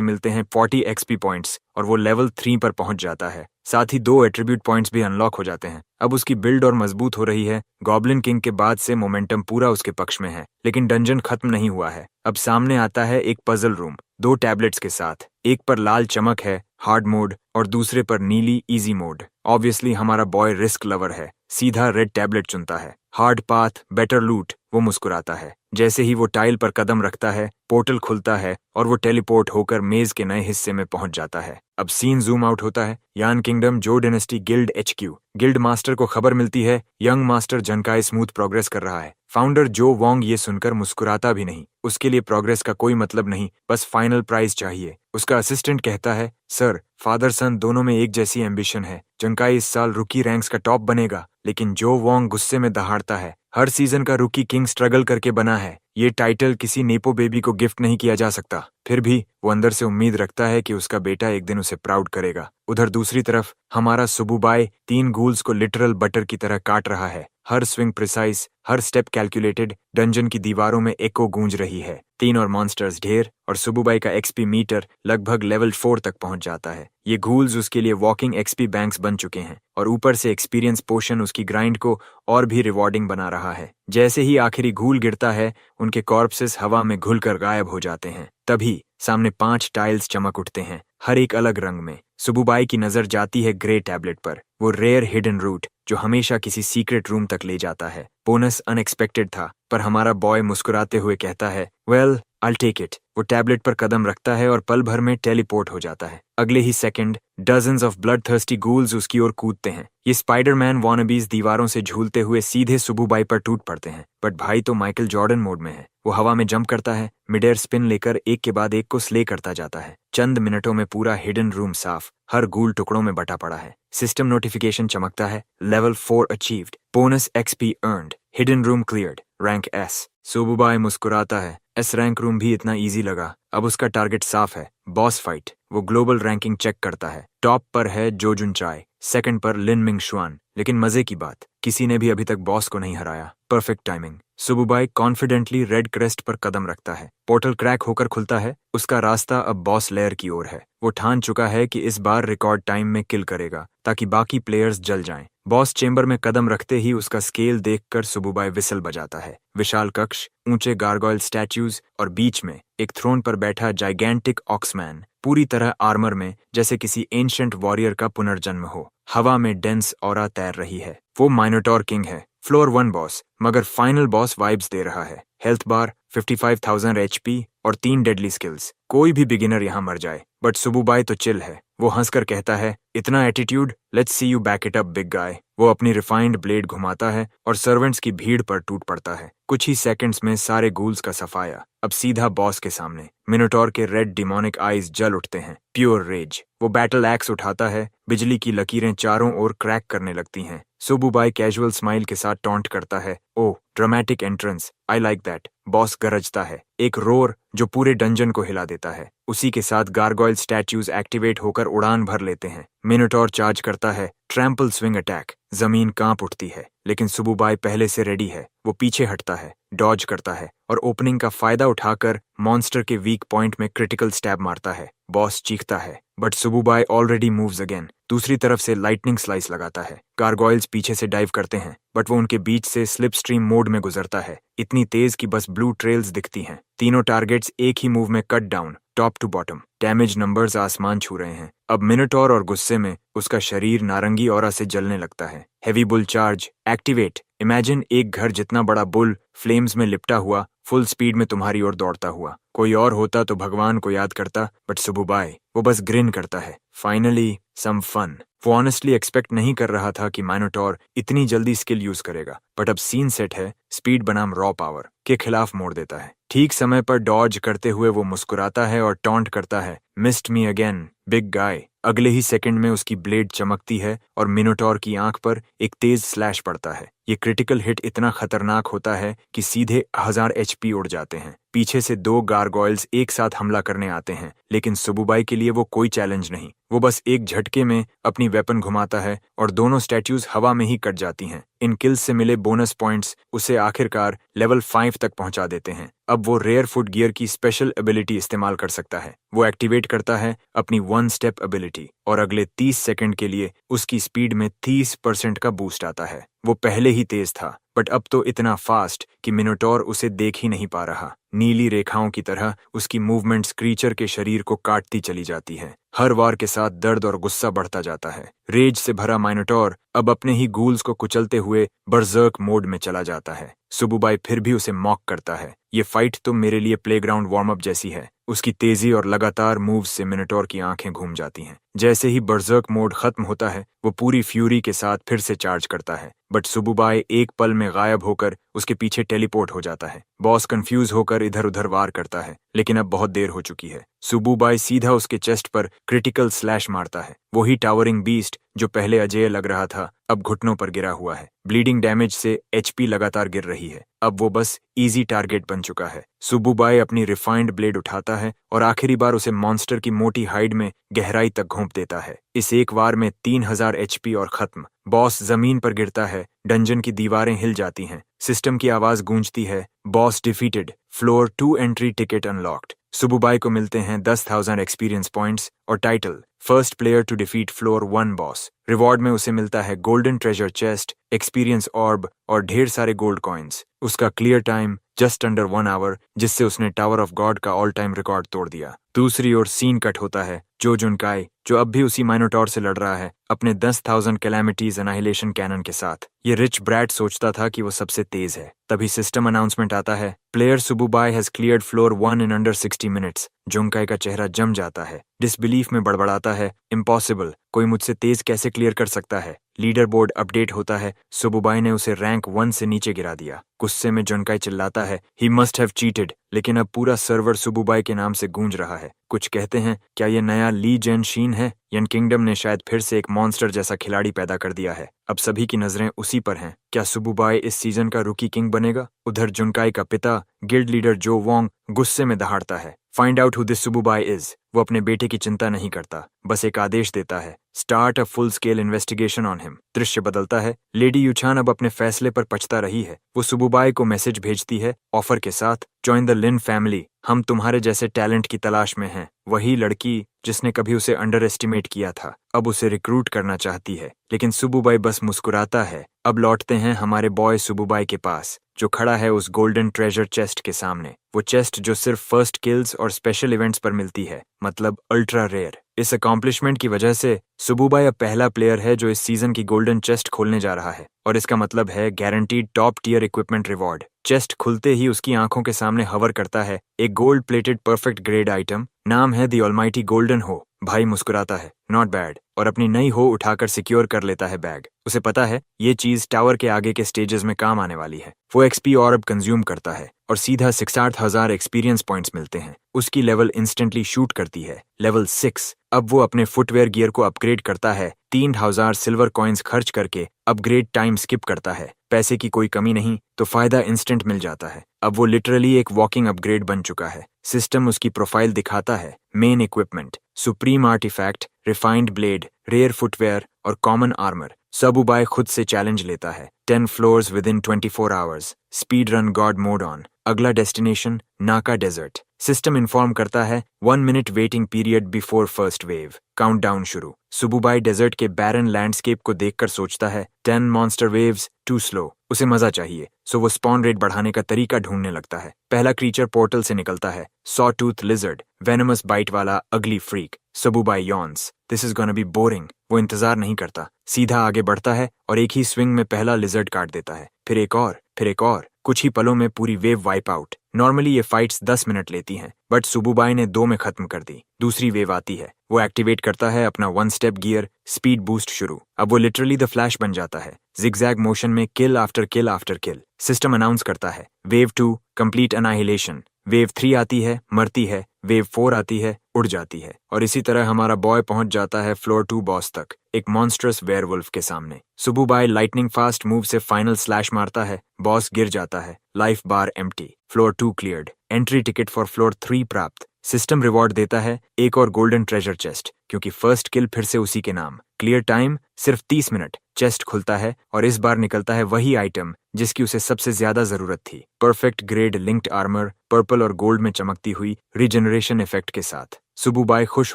Speaker 1: मिलते हैं 40 एक्सपी पॉइंट्स और वो लेवल 3 पर पहुंच जाता है। साथ ही 2 एट्रीब्यूट पॉइंट्स भी अनलॉक हो जाते हैं। अब उसकी बिल्ड और मजबूत हो रही है। गॉब्लिन किंग के बाद से मोमेंटम पूरा उसके पक्ष में है। लेकिन डंजन खत्म नहीं हुआ है। अब सामने आता है एक पजल रूम, 2 टैबलेट्स के साथ। एक पर लाल चमक है, हार्ड मोड, और दूसरे पर नीली, इजी मोड। ऑब्वियसली हमारा बॉय रिस्क लवर है, सीधा रेड टैबलेट चुनता है। हार्ड पाथ, बेटर लूट। वो मुस्कुराता है। जैसे ही वो टाइल पर कदम रखता है, पोर्टल खुलता है और वो टेलीपोर्ट होकर मेज के नए हिस्से में पहुंच जाता है। अब सीन जूम आउट होता है। यान किंगडम, जो dynasty guild HQ। Guild master को खबर मिलती है यंग मास्टर जनकाई स्मूथ प्रोग्रेस कर रहा है। फाउंडर जो वोंग ये सुनकर मुस्कुराता भी नहीं। उसके लिए प्रोग्रेस का कोई मतलब नहीं, बस फाइनल प्राइज चाहिए। उसका असिस्टेंट कहता है, सर, फादर सन दोनों में एक जैसी एम्बिशन है। जनकाई इस साल रुकी रैंक्स का टॉप बनेगा। लेकिन जो वोंग गुस्से में दहाड़ता है, हर सीजन का रुकी किंग स्ट्रगल करके बना है। ये टाइटल किसी नेपो बेबी को गिफ्ट नहीं किया जा सकता। फिर भी वो अंदर से उम्मीद रखता है कि उसका बेटा एक दिन उसे प्राउड करेगा। उधर दूसरी तरफ हमारा सुबुबाई 3 गूल्स को लिटरल बटर की तरह काट रहा है। हर स्विंग प्रिसाइज, हर स्टेप कैलकुलेटेड। डंजन की दीवारों में एको गूंज रही है। 3 और मॉन्स्टर्स ढेर, और सुबुबाई का XP मीटर लगभग लेवल 4 तक पहुंच जाता है। ये गूल्स उसके लिए वॉकिंग XP बैंक्स बन चुके हैं, और ऊपर से एक्सपीरियंस पोशन उसकी ग्राइंड को और भी रिवॉर्डिंग बना रहा है। जैसे ही आखिरी गूल गिरता है, उनके कॉर्पसेस हवा में घुलकर गायब हो जाते हैं। तभी सामने 5 टाइल्स चमक उठते हैं, हर एक अलग रंग में। सुबुबाई की नजर जाती है ग्रे टैबलेट पर, वो रेयर हिडन रूट जो हमेशा किसी सीक्रेट रूम तक ले जाता है। बोनस अनएक्सपेक्टेड था, पर हमारा बॉय मुस्कुराते हुए कहता है, वेल, I'll take it। वो टैबलेट पर कदम रखता है और पल भर में टेलीपोर्ट हो जाता है। अगले ही second dozens of bloodthirsty ghouls उसकी ओर कूदते हैं। ये स्पाइडरमैन वॉनबीज दीवारों से झूलते हुए सीधे सुबुबाई पर टूट पड़ते हैं। बट भाई तो माइकल जॉर्डन मोड में है। वो हवा में जंप करता है, मिड एयर स्पिन लेकर एक के बाद एक को स्ले करता जाता है। चंद मिनटों में पूरा हिडन रूम साफ, हर गूल टुकड़ों में बटा पड़ा है। सिस्टम नोटिफिकेशन चमकता है, level 4 achieved, bonus XP earned, hidden room cleared, rank S। सुबुबाई मुस्कुराता है, S रैंक रूम भी इतना इजी लगा। अब उसका टारगेट साफ है, बॉस फाइट। वो ग्लोबल रैंकिंग चेक करता है। टॉप पर है जो जुन चाय, सेकंड पर लिन मिंग शुआन। लेकिन मजे की बात, किसी ने भी अभी तक बॉस को नहीं हराया। Perfect timing. Sububai confidently red crest पर कदम रखता है। पोर्टल क्रैक होकर खुलता है। उसका रास्ता अब बॉस लेयर की ओर है। वो ठान चुका है कि इस बार रिकॉर्ड टाइम में किल करेगा, ताकि बाकी प्लेयर्स जल जाएं। बॉस चेंबर में कदम रखते ही उसका स्केल देखकर सुबुबाई विसल बजाता है। विशाल कक्ष, ऊंचे गार्गोइल स्टैच्यूज और बीच में एक थ्रोन पर बैठा जाइगेंटिक ऑक्समैन, पूरी तरह आर्मर में, जैसे किसी एंशिएंट वॉरियर का पुनर्जन्म हो। हवा में डेंस ऑरा तैर रही है। वो माइनोटॉर किंग है, फ्लोर 1 बॉस, मगर फाइनल बॉस वाइब्स दे रहा है। हेल्थ बार, 55,000 HP और 3 डेडली स्किल्स। कोई भी बिगिनर यहाँ मर जाए, बट सुबुबाई तो चिल है। वो हंसकर कहता है, इतना attitude, let's see you back it up big guy. वो अपनी रिफाइंड ब्लेड घुमाता है और सर्वेंट्स की भीड़ पर टूट पड़ता है। कुछ ही सेकंड्स में सारे गूल्स का सफाया। अब सीधा बॉस के सामने। मिनोटॉर के रेड डिमोनिक आईज जल उठते हैं, प्योर रेज। वो बैटल एक्स उठाता है, बिजली की लकीरें चारों ओर क्रैक करने लगती हैं। सुबुबाई कैजुअल स्माइल के साथ टॉन्ट करता है, oh dramatic entrance, I like that. Boss गरजता है, एक रोर जो पूरे डंजन को हिला देता है। उसी के साथ गार्गोइल स्टैच्यूज एक्टिवेट होकर उड़ान भर लेते हैं। मिनोटॉर चार्ज करता है, ट्रैम्पल स्विंग अटैक। जमीन कांप उठती है, लेकिन सुबुबाई पहले से रेडी है। वो पीछे हटता है, डॉज करता है और ओपनिंग का फायदा उठाकर मॉन्स्टर के वीक पॉइंट में क्रिटिकल स्टैब मारता है। बॉस चीखता है, बट सुबुबाई ऑलरेडी मूव्स अगेन। दूसरी तरफ से लाइटनिंग स्लाइस लगाता है। गार्गोइल्स पीछे से डाइव करते हैं, बट वो उनके बीच से स्लिप स्ट्रीम मोड में गुजरता है, इतनी तेज कि बस ब्लू ट्रेल्स दिखती हैं। तीनों टारगेट्स एक ही मूव में cut down, top to bottom. Damage numbers आसमान छू रहे हैं। अब मिनोटॉर और गुस्से में उसका शरीर नारंगी ऑरा से जलने लगता है। Heavy bull charge activate. Imagine एक घर जितना बड़ा बुल फ्लेम्स में लिपटा हुआ, फुल स्पीड में तुम्हारी ओर दौड़ता हुआ। कोई और होता तो भगवान को याद करता, बट सुबुबाई वो बस ग्रिन करता है। Finally some fun. वो ऑनेस्टली एक्सपेक्ट नहीं कर रहा था कि माइनोटॉर इतनी जल्दी स्किल यूज करेगा, बट अब सीन सेट है। स्पीड बनाम रॉ पावर के खिलाफ मोड़ देता है। ठीक समय पर डॉज करते हुए वो मुस्कुराता है और टॉन्ट करता है, missed me again big guy. अगले ही सेकंड में उसकी ब्लेड चमकती है और मिनोटॉर की आंख पर एक तेज स्लैश पड़ता है। ये क्रिटिकल हिट इतना खतरनाक होता है कि सीधे 1000 HP उड़ जाते हैं। पीछे से 2 गारगॉयल्स एक साथ हमला करने आते हैं, लेकिन सुबुबाई के लिए वो कोई चैलेंज नहीं। वो बस एक झटके में अपनी वेपन घुमाता है और दोनों स्टैट्यूज हवा में ही कट जाती हैं। इन किल्स से मिले बोनस पॉइंट्स उसे आखिरकार लेवल 5 तक पहुंचा देते हैं। अब वो रेयर फुट गियर की स्पेशल एबिलिटी इस्तेमाल कर सकता है। वो एक्टिवेट करता है अपनी 1 स्टेप एबिलिटी और अगले 30 सेकंड के लिए उसकी स्पीड में 30% का बूस्ट आता है। वो पहले ही तेज था, बट अब तो इतना फास्ट कि मिनोटॉर उसे देख ही नहीं पा रहा। नीली रेखाओं की तरह उसकी मूवमेंट्स क्रीचर के शरीर को काटती चली जाती है। हर वार के साथ दर्द और गुस्सा बढ़ता जाता है। रेज से भरा माइनोटॉर अब अपने ही गूल्स को कुचलते हुए बर्जर्क मोड में चला जाता है। सुबुबाई फिर भी उसे मॉक करता है। ये फाइट तो मेरे लिए प्लेग्राउंड वार्म अप जैसी है। उसकी तेजी और लगातार मूव्स से मिनोटॉर की आंखें घूम जाती हैं। जैसे ही बर्जर्क मोड खत्म होता है, वो पूरी फ्यूरी के साथ फिर से चार्ज करता है, बट सुबुबाई एक पल में गायब होकर उसके पीछे टेलीपोर्ट हो जाता है। बॉस कंफ्यूज होकर इधर उधर वार करता है, लेकिन अब बहुत देर हो चुकी है। सुबुबाई सीधा उसके चेस्ट पर क्रिटिकल स्लैश मारता है। वही टावरिंग बीस्ट जो पहले अजेय लग रहा था, अब घुटनों पर गिरा हुआ है। ब्लीडिंग डैमेज से HP लगातार गिर रही है। अब वो बस इजी टारगेट बन चुका है। सुबुबाई अपनी रिफाइंड ब्लेड उठाता है और आखिरी बार उसे मॉन्स्टर की मोटी हाइड में गहराई तक घोंप देता है। इस एक वार में 3000 HP और खत्म। बॉस जमीन पर गिरता है, डंजन की दीवारें हिल जाती हैं, सिस्टम की आवाज गूंजती है, boss defeated, floor 2 entry ticket unlocked. Sububai को मिलते हैं 10,000 एक्सपीरियंस पॉइंट्स और title first player to defeat floor 1 boss. Reward में उसे मिलता है golden treasure chest, experience orb और ढेर सारे गोल्ड कॉइन्स। उसका clear time just under 1 hour, जिससे उसने टावर ऑफ गॉड का ऑल टाइम रिकॉर्ड तोड़ दिया। दूसरी ओर सीन कट होता है। जो जुनकाई, जो अब भी उसी माइनोटॉर से लड़ रहा है, अपने 10,000 कैलामिटीज एनाहिलेशन कैनन के साथ। ये रिच ब्रैड सोचता था कि वो सबसे तेज है। तभी सिस्टम अनाउंसमेंट आता है, player Sububai has cleared floor 1 in under 60 minutes. Junkai का चेहरा जम जाता है, डिसबिलीफ में बड़बड़ाता है, इम्पॉसिबल, कोई मुझसे तेज कैसे क्लियर कर सकता है। लीडर बोर्ड अपडेट होता है, सुबुबाई ने उसे रैंक 1 से नीचे गिरा दिया। गुस्से में जुनकाई चिल्लाता है, ही मस्ट हैव चीटेड, लेकिन अब पूरा सर्वर सुबुबाई के नाम से गूंज रहा है। कुछ कहते हैं, क्या ये नया ली जेन शीन है? यन किंगडम ने शायद फिर से एक मॉन्स्टर जैसा खिलाड़ी पैदा कर दिया है। अब सभी की नजरें उसी पर हैं। क्या सुबुबाई इस सीजन का रूकी किंग बनेगा? उधर जुनकाई का पिता गिल्ड लीडर जो वोंग गुस्से में दहाड़ता है, find out who this Sububai is. वो अपने बेटे की चिंता नहीं करता, बस एक आदेश देता है, start a full scale investigation on him. दृश्य बदलता है। लेडी यूचान अब अपने फैसले पर पछता रही है। वो सुबुबाई को मैसेज भेजती है ऑफर के साथ, जॉइन द लिन फैमिली, हम तुम्हारे जैसे टैलेंट की तलाश में हैं। वही लड़की जिसने कभी उसे अंडर एस्टिमेट किया था, अब उसे रिक्रूट करना चाहती है, लेकिन सुबुबाई बस मुस्कुराता है। अब लौटते हैं हमारे बॉय सुबुबाई के पास, जो खड़ा है उस गोल्डन ट्रेजर चेस्ट के सामने। वो चेस्ट जो सिर्फ फर्स्ट किल्स और स्पेशल इवेंट्स पर मिलती है, मतलब अल्ट्रा रेयर। इस अकॉम्प्लिशमेंट की वजह से सुबुबाई अब पहला प्लेयर है जो इस सीजन की गोल्डन चेस्ट खोलने जा रहा है, और इसका मतलब है guaranteed top tier equipment reward. Chest खुलते ही उसकी आंखों के सामने हवर करता है एक gold plated perfect grade item. नाम है द ऑलमाइटी गोल्डन हो। भाई मुस्कुराता है, नॉट बैड, और अपनी नई हो उठाकर सिक्योर कर लेता है बैग। उसे पता है ये चीज टावर के आगे के स्टेजेस में काम आने वाली है। वो XP और अब कंज्यूम करता है और सीधा 66,000 एक्सपीरियंस पॉइंट्स मिलते हैं। उसकी लेवल इंस्टेंटली शूट करती है, लेवल 6। अब वो अपने फुटवेयर गियर को अपग्रेड करता है। 3,000 सिल्वर कॉइन्स खर्च करके अपग्रेड टाइम स्किप करता है। पैसे की कोई कमी नहीं तो फायदा इंस्टेंट मिल जाता है। अब वो लिटरली एक वॉकिंग अपग्रेड बन चुका है। सिस्टम उसकी प्रोफाइल दिखाता है, main equipment, supreme artifact, refined blade, rare footwear और कॉमन आर्मर। सुबुबाई खुद से चैलेंज लेता है, 10 floors within 24 hours, speed run god mode on. अगला destination Naka desert. System inform करता है 1 minute waiting period before first wave. Countdown शुरू। Sububai desert के बैरन लैंडस्केप को देखकर सोचता है, 10 मॉन्स्टर वेव्स टू स्लो। उसे मजा चाहिए, सो वो स्पॉन रेट बढ़ाने का तरीका ढूंढने लगता है। पहला क्रीचर पोर्टल से निकलता है, saw tooth lizard, venomous bite वाला अगली freak. Sububai yawns, this is gonna be boring. वो इंतजार नहीं करता, सीधा आगे बढ़ता है और एक ही स्विंग में पहला लिजर्ड काट देता है। फिर एक और, फिर एक और। कुछ ही पलों में पूरी वेव वाइप आउट। नॉर्मली ये फाइट्स 10 मिनट लेती हैं, बट सुबुबाई ने 2 में खत्म कर दी। दूसरी वेव आती है, वो एक्टिवेट करता है अपना 1 स्टेप गियर, स्पीड बूस्ट शुरू। अब वो लिटरली द फ्लैश बन जाता है, जिगजैग मोशन में किल आफ्टर किल आफ्टर किल। सिस्टम अनाउंस करता है वेव 2 कंप्लीट अनाहिलेशन। वेव 3 आती है, मरती है। वेव 4 आती है, उड़ जाती है। और इसी तरह हमारा बॉय पहुंच जाता है फ्लोर 2 बॉस तक, एक मॉन्स्ट्रस वेयरवुल्फ के सामने। सुबुबाई लाइटनिंग फास्ट मूव से फाइनल स्लैश मारता है, बॉस गिर जाता है, life bar empty. Floor 2 cleared, entry ticket for floor 3 प्राप्त। सिस्टम रिवॉर्ड देता है एक और गोल्डन ट्रेजर चेस्ट, क्योंकि फर्स्ट किल फिर से उसी के नाम। क्लियर टाइम सिर्फ 30 मिनट। चेस्ट खुलता है और इस बार निकलता है वही आइटम जिसकी उसे सबसे ज्यादा जरूरत थी, perfect grade linked armour, purple और गोल्ड में चमकती हुई रिजेनरेशन इफेक्ट के साथ। सुबुबाई खुश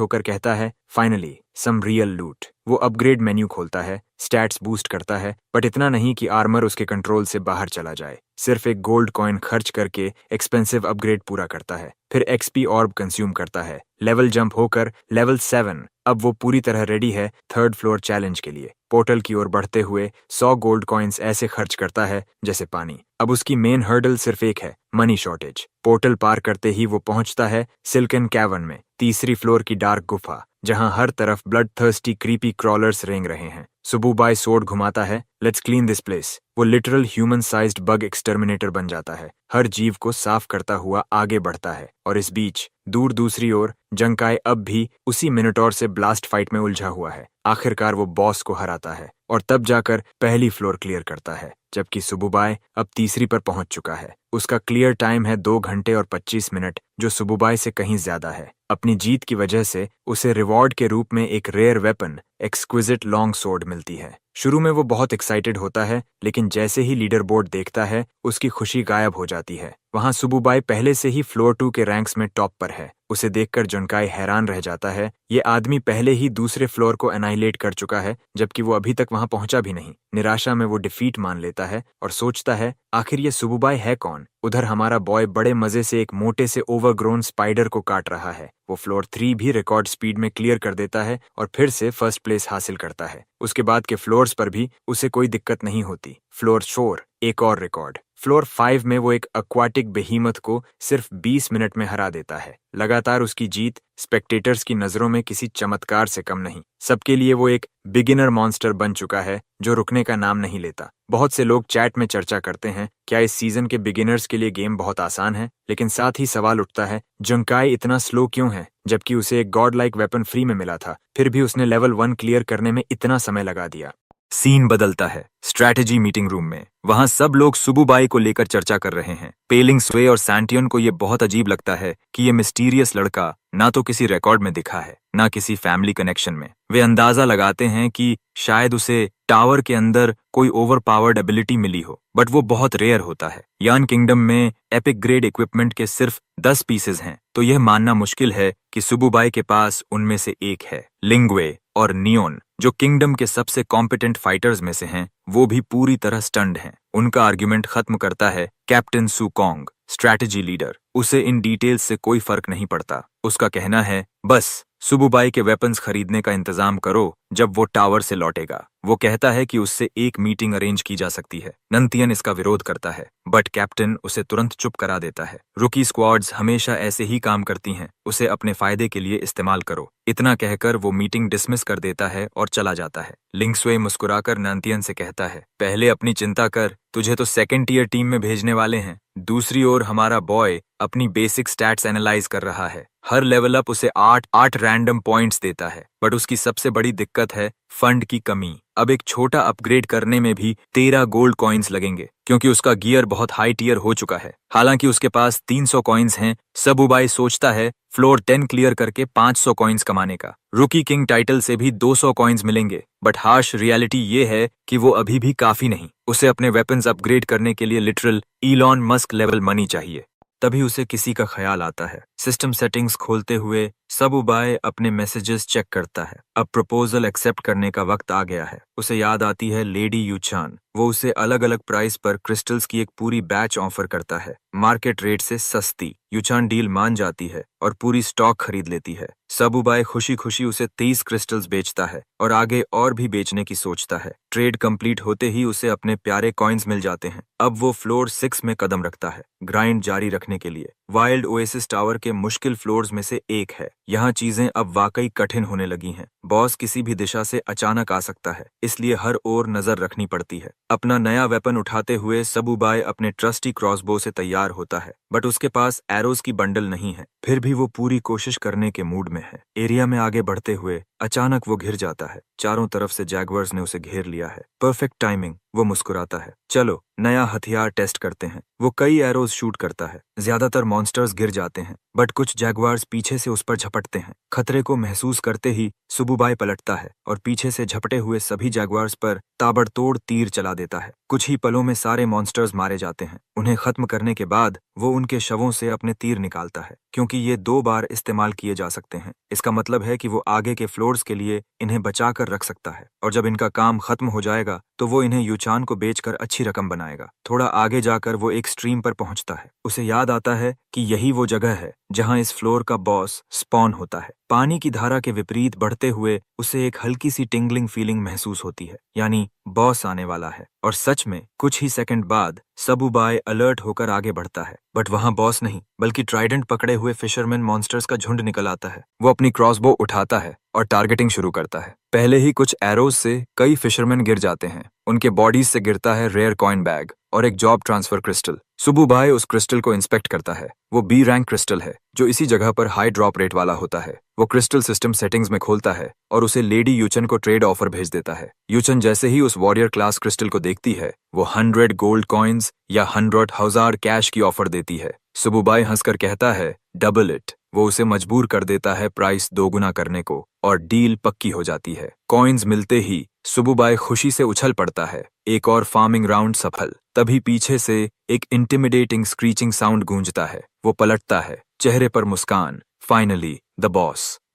Speaker 1: होकर कहता है फाइनली सम रियल लूट। वो अपग्रेड मेन्यू खोलता है, स्टैट्स बूस्ट करता है, बट इतना नहीं कि आर्मर उसके कंट्रोल से बाहर चला जाए। सिर्फ एक गोल्ड कॉइन खर्च करके एक्सपेंसिव अपग्रेड पूरा करता है, फिर एक्सपी ऑर्ब कंज्यूम करता है। लेवल जंप होकर लेवल 7। अब वो पूरी तरह रेडी है थर्ड फ्लोर चैलेंज के लिए। पोर्टल की ओर बढ़ते हुए 100 गोल्ड कॉइन्स ऐसे खर्च करता है जैसे पानी। अब उसकी मेन हर्डल सिर्फ एक है, मनी शॉर्टेज। पोर्टल पार करते ही वो पहुंचता है सिल्कन कैवर्न में, तीसरी फ्लोर की डार्क गुफा, जहां हर तरफ ब्लड थर्स्टी क्रीपी क्रॉलर्स रेंग रहे हैं। सुबुबाई सोर्ड घुमाता है, लेट्स क्लीन दिस प्लेस। वो लिटरल ह्यूमन साइज्ड बग एक्सटर्मिनेटर बन जाता है, हर जीव को साफ करता हुआ आगे बढ़ता है। और इस बीच दूर दूसरी ओर जंकाई अब भी उसी मिनटोर से ब्लास्ट फाइट में उलझा हुआ है। आखिरकार वो बॉस को हराता है और तब जाकर पहली फ्लोर क्लियर करता है, जबकि सुबुबाई अब तीसरी पर पहुंच चुका है। उसका क्लियर टाइम है 2 घंटे और 25 मिनट, जो सुबुबाई से कहीं ज्यादा है। अपनी जीत की वजह से उसे रिवॉर्ड के रूप में एक rare weapon, exquisite long sword मिलती है। शुरू में वो बहुत एक्साइटेड होता है, लेकिन जैसे ही लीडर बोर्ड देखता है उसकी खुशी गायब हो जाती है। वहां सुबुबाई पहले से ही फ्लोर 2 के रैंक्स में टॉप पर है। उसे देखकर जुनकाई हैरान रह जाता है, ये आदमी पहले ही दूसरे फ्लोर को एनाइलेट कर चुका है, जबकि वो अभी तक वहां पहुंचा भी नहीं। निराशा में वो डिफीट मान लेता है और सोचता है आखिर ये सुबुबाई है कौन। उधर हमारा बॉय बड़े मजे से एक मोटे से ओवरग्रोन स्पाइडर को काट रहा है। वो फ्लोर 3 भी रिकॉर्ड स्पीड में क्लियर कर देता है और फिर से फर्स्ट प्लेस हासिल करता है। उसके बाद के फ्लोर्स पर भी उसे कोई दिक्कत नहीं होती। फ्लोर 4 एक और रिकॉर्ड। फ्लोर 5 में वो एक एक्वाटिक बेहीमत को सिर्फ 20 मिनट में हरा देता है। लगातार उसकी जीत स्पेक्टेटर्स की नजरों में किसी चमत्कार से कम नहीं। सबके लिए वो एक बिगिनर मॉन्स्टर बन चुका है जो रुकने का नाम नहीं लेता। बहुत से लोग चैट में चर्चा करते हैं क्या इस सीजन के बिगिनर्स के लिए गेम बहुत आसान है, लेकिन साथ ही सवाल उठता है जुनकाई इतना स्लो क्यों है, जबकि उसे एक गॉड लाइक वेपन फ्री में मिला था, फिर भी उसने लेवल 1 क्लियर करने में इतना समय लगा दिया। सीन बदलता है स्ट्रैटेजी मीटिंग रूम में। वहां सब लोग सुबुबाई को लेकर चर्चा कर रहे हैं। पेलिंग स्वे और सैंटियन को ये बहुत अजीब लगता है कि ये मिस्टीरियस लड़का ना तो किसी रिकॉर्ड में दिखा है, ना किसी फैमिली कनेक्शन में। वे अंदाजा लगाते हैं कि शायद उसे टावर के अंदर कोई ओवर पावर्ड एबिलिटी मिली हो, बट वो बहुत रेयर होता है। यान किंगडम में एपिक ग्रेड इक्विपमेंट के सिर्फ 10 पीसेज हैं, तो यह मानना मुश्किल है कि सुबुबाई के पास उनमें से एक है। लिंगवे और नियोन, जो किंगडम के सबसे कॉम्पिटेंट फाइटर्स में से हैं, वो भी पूरी तरह स्टन्ड हैं। उनका आर्ग्यूमेंट खत्म करता है कैप्टन सुकोंग, स्ट्रैटेजी लीडर। उसे इन डिटेल्स से कोई फर्क नहीं पड़ता। उसका कहना है बस सुबुबाई के वेपन्स खरीदने का इंतजाम करो जब वो टावर से लौटेगा। वो कहता है कि उससे एक मीटिंग अरेंज की जा सकती है। नंतियन इसका विरोध करता है, बट कैप्टन उसे तुरंत चुप करा देता है। रुकी स्क्वाड्स हमेशा ऐसे ही काम करती हैं, उसे अपने फायदे के लिए इस्तेमाल करो। इतना कहकर वो मीटिंग डिसमिस कर देता है और चला जाता है। लिंगस्वे मुस्कुराकर नंतियन से कहता है, पहले अपनी चिंता कर, तुझे तो सेकंड टीयर टीम में भेजने वाले हैं। दूसरी ओर हमारा बॉय अपनी बेसिक स्टैट्स एनालाइज कर रहा है। हर लेवल अप उसे 8 रैंडम पॉइंट्स देता है, बट उसकी सबसे बड़ी दिक्कत है फंड की कमी। अब एक छोटा अपग्रेड करने में भी 13 गोल्ड कॉइन्स लगेंगे, क्योंकि उसका गियर बहुत हाई टियर हो चुका है। हालांकि उसके पास 300 कॉइन्स हैं। सुबुबाई सोचता है फ्लोर 10 क्लियर करके 500 कॉइन्स कमाने का। रुकी किंग टाइटल से भी 200 कॉइन्स मिलेंगे, बट हार्श रियलिटी ये है कि वो अभी भी काफी नहीं। उसे अपने वेपन्स अपग्रेड करने के लिए literal Elon Musk level money चाहिए। तभी उसे किसी का ख्याल आता है। सिस्टम सेटिंग्स खोलते हुए सबुबाई अपने मैसेजेस चेक करता है। अब प्रपोजल एक्सेप्ट करने का वक्त आ गया है। उसे याद आती है लेडी यूचान। वो उसे अलग अलग प्राइस पर क्रिस्टल्स की एक पूरी बैच ऑफर करता है, मार्केट रेट से सस्ती। यूचान डील मान जाती है और पूरी स्टॉक खरीद लेती है। सबुबाई खुशी खुशी उसे 30 क्रिस्टल्स बेचता है और आगे और भी बेचने की सोचता है। ट्रेड कंप्लीट होते ही उसे अपने प्यारे कॉइन्स मिल जाते हैं। अब वो फ्लोर 6 में कदम रखता है, ग्राइंड जारी रखने के लिए। वाइल्ड ओएसिस टावर के मुश्किल फ्लोर्स में से एक है। यहाँ चीजें अब वाकई कठिन होने लगी हैं। बॉस किसी भी दिशा से अचानक आ सकता है, इसलिए हर ओर नजर रखनी पड़ती है। अपना नया वेपन उठाते हुए सबुबाई अपने ट्रस्टी क्रॉसबो से तैयार होता है, बट उसके पास एरोज की बंडल नहीं है। फिर भी वो पूरी कोशिश करने के मूड में है। एरिया में आगे बढ़ते हुए अचानक वो घिर जाता है। चारों तरफ से जैगवर्स ने उसे घेर लिया है। Perfect timing. वो मुस्कुराता है, चलो नया हथियार टेस्ट करते हैं। वो कई एरोज शूट करता है। ज्यादातर मॉन्स्टर्स गिर जाते हैं, बट कुछ जैगवार्स पीछे से उस पर झपटते हैं। खतरे को महसूस करते ही सुबुबाई पलटता है और पीछे से झपटे हुए सभी जैगवार्स पर ताबड़तोड़ तीर चला देता है। कुछ ही पलों में सारे मॉन्स्टर्स मारे जाते हैं। उन्हें खत्म करने के बाद वो उनके शवों से अपने तीर निकालता है, क्योंकि ये 2 बार इस्तेमाल किए जा सकते हैं। इसका मतलब है कि वो आगे के फ्लोर्स के लिए इन्हें बचा कर रख सकता है, और जब इनका काम खत्म हो जाएगा तो वो इन्हें यूचान को बेचकर अच्छी रकम बनाएगा। थोड़ा आगे जाकर वो एक स्ट्रीम पर पहुंचता है। उसे याद आता है कि यही वो जगह है जहां इस फ्लोर का बॉस स्पॉन होता है। पानी की धारा के विपरीत बढ़ते हुए उसे एक हल्की सी टिंगलिंग फीलिंग महसूस होती है, यानी बॉस आने वाला है। और सच में कुछ ही सेकंड बाद सबुबाई अलर्ट होकर आगे बढ़ता है, बट वहां बॉस नहीं बल्कि ट्राइडेंट पकड़े हुए फिशरमैन मॉन्स्टर्स का झुंड निकल आता है। वो अपनी क्रॉसबो उठाता है और टारगेटिंग शुरू करता है। पहले ही कुछ एरोज से कई फिशरमैन गिर जाते हैं। उनके बॉडीज से गिरता है रेयर कॉइन बैग और एक जॉब ट्रांसफर क्रिस्टल। सुबुबाई उस क्रिस्टल को इंस्पेक्ट करता है। वो बी रैंक क्रिस्टल है, जो इसी जगह पर हाई ड्रॉप रेट वाला होता है। वो क्रिस्टल सिस्टम सेटिंग्स में खोलता है और उसे लेडी यूचन को ट्रेड ऑफर भेज देता है। यूचन जैसे ही उस वॉरियर क्लास क्रिस्टल को देखती है, वो 100 गोल्ड कॉइन्स या 100,000 कैश की ऑफर देती है। सुबुबाई हंसकर कहता है, डबल इट। वो उसे मजबूर कर देता है प्राइस 2 गुना करने को, और डील पक्की हो जाती है। कॉइन्स मिलते ही सुबुबाई खुशी से उछल पड़ता है। एक और फार्मिंग राउंड सफल। तभी पीछे से एक इंटिमिडेटिंग स्क्रीचिंग साउंड गूंजता है। वो पलटता है, चेहरे पर मुस्कान। फाइनली द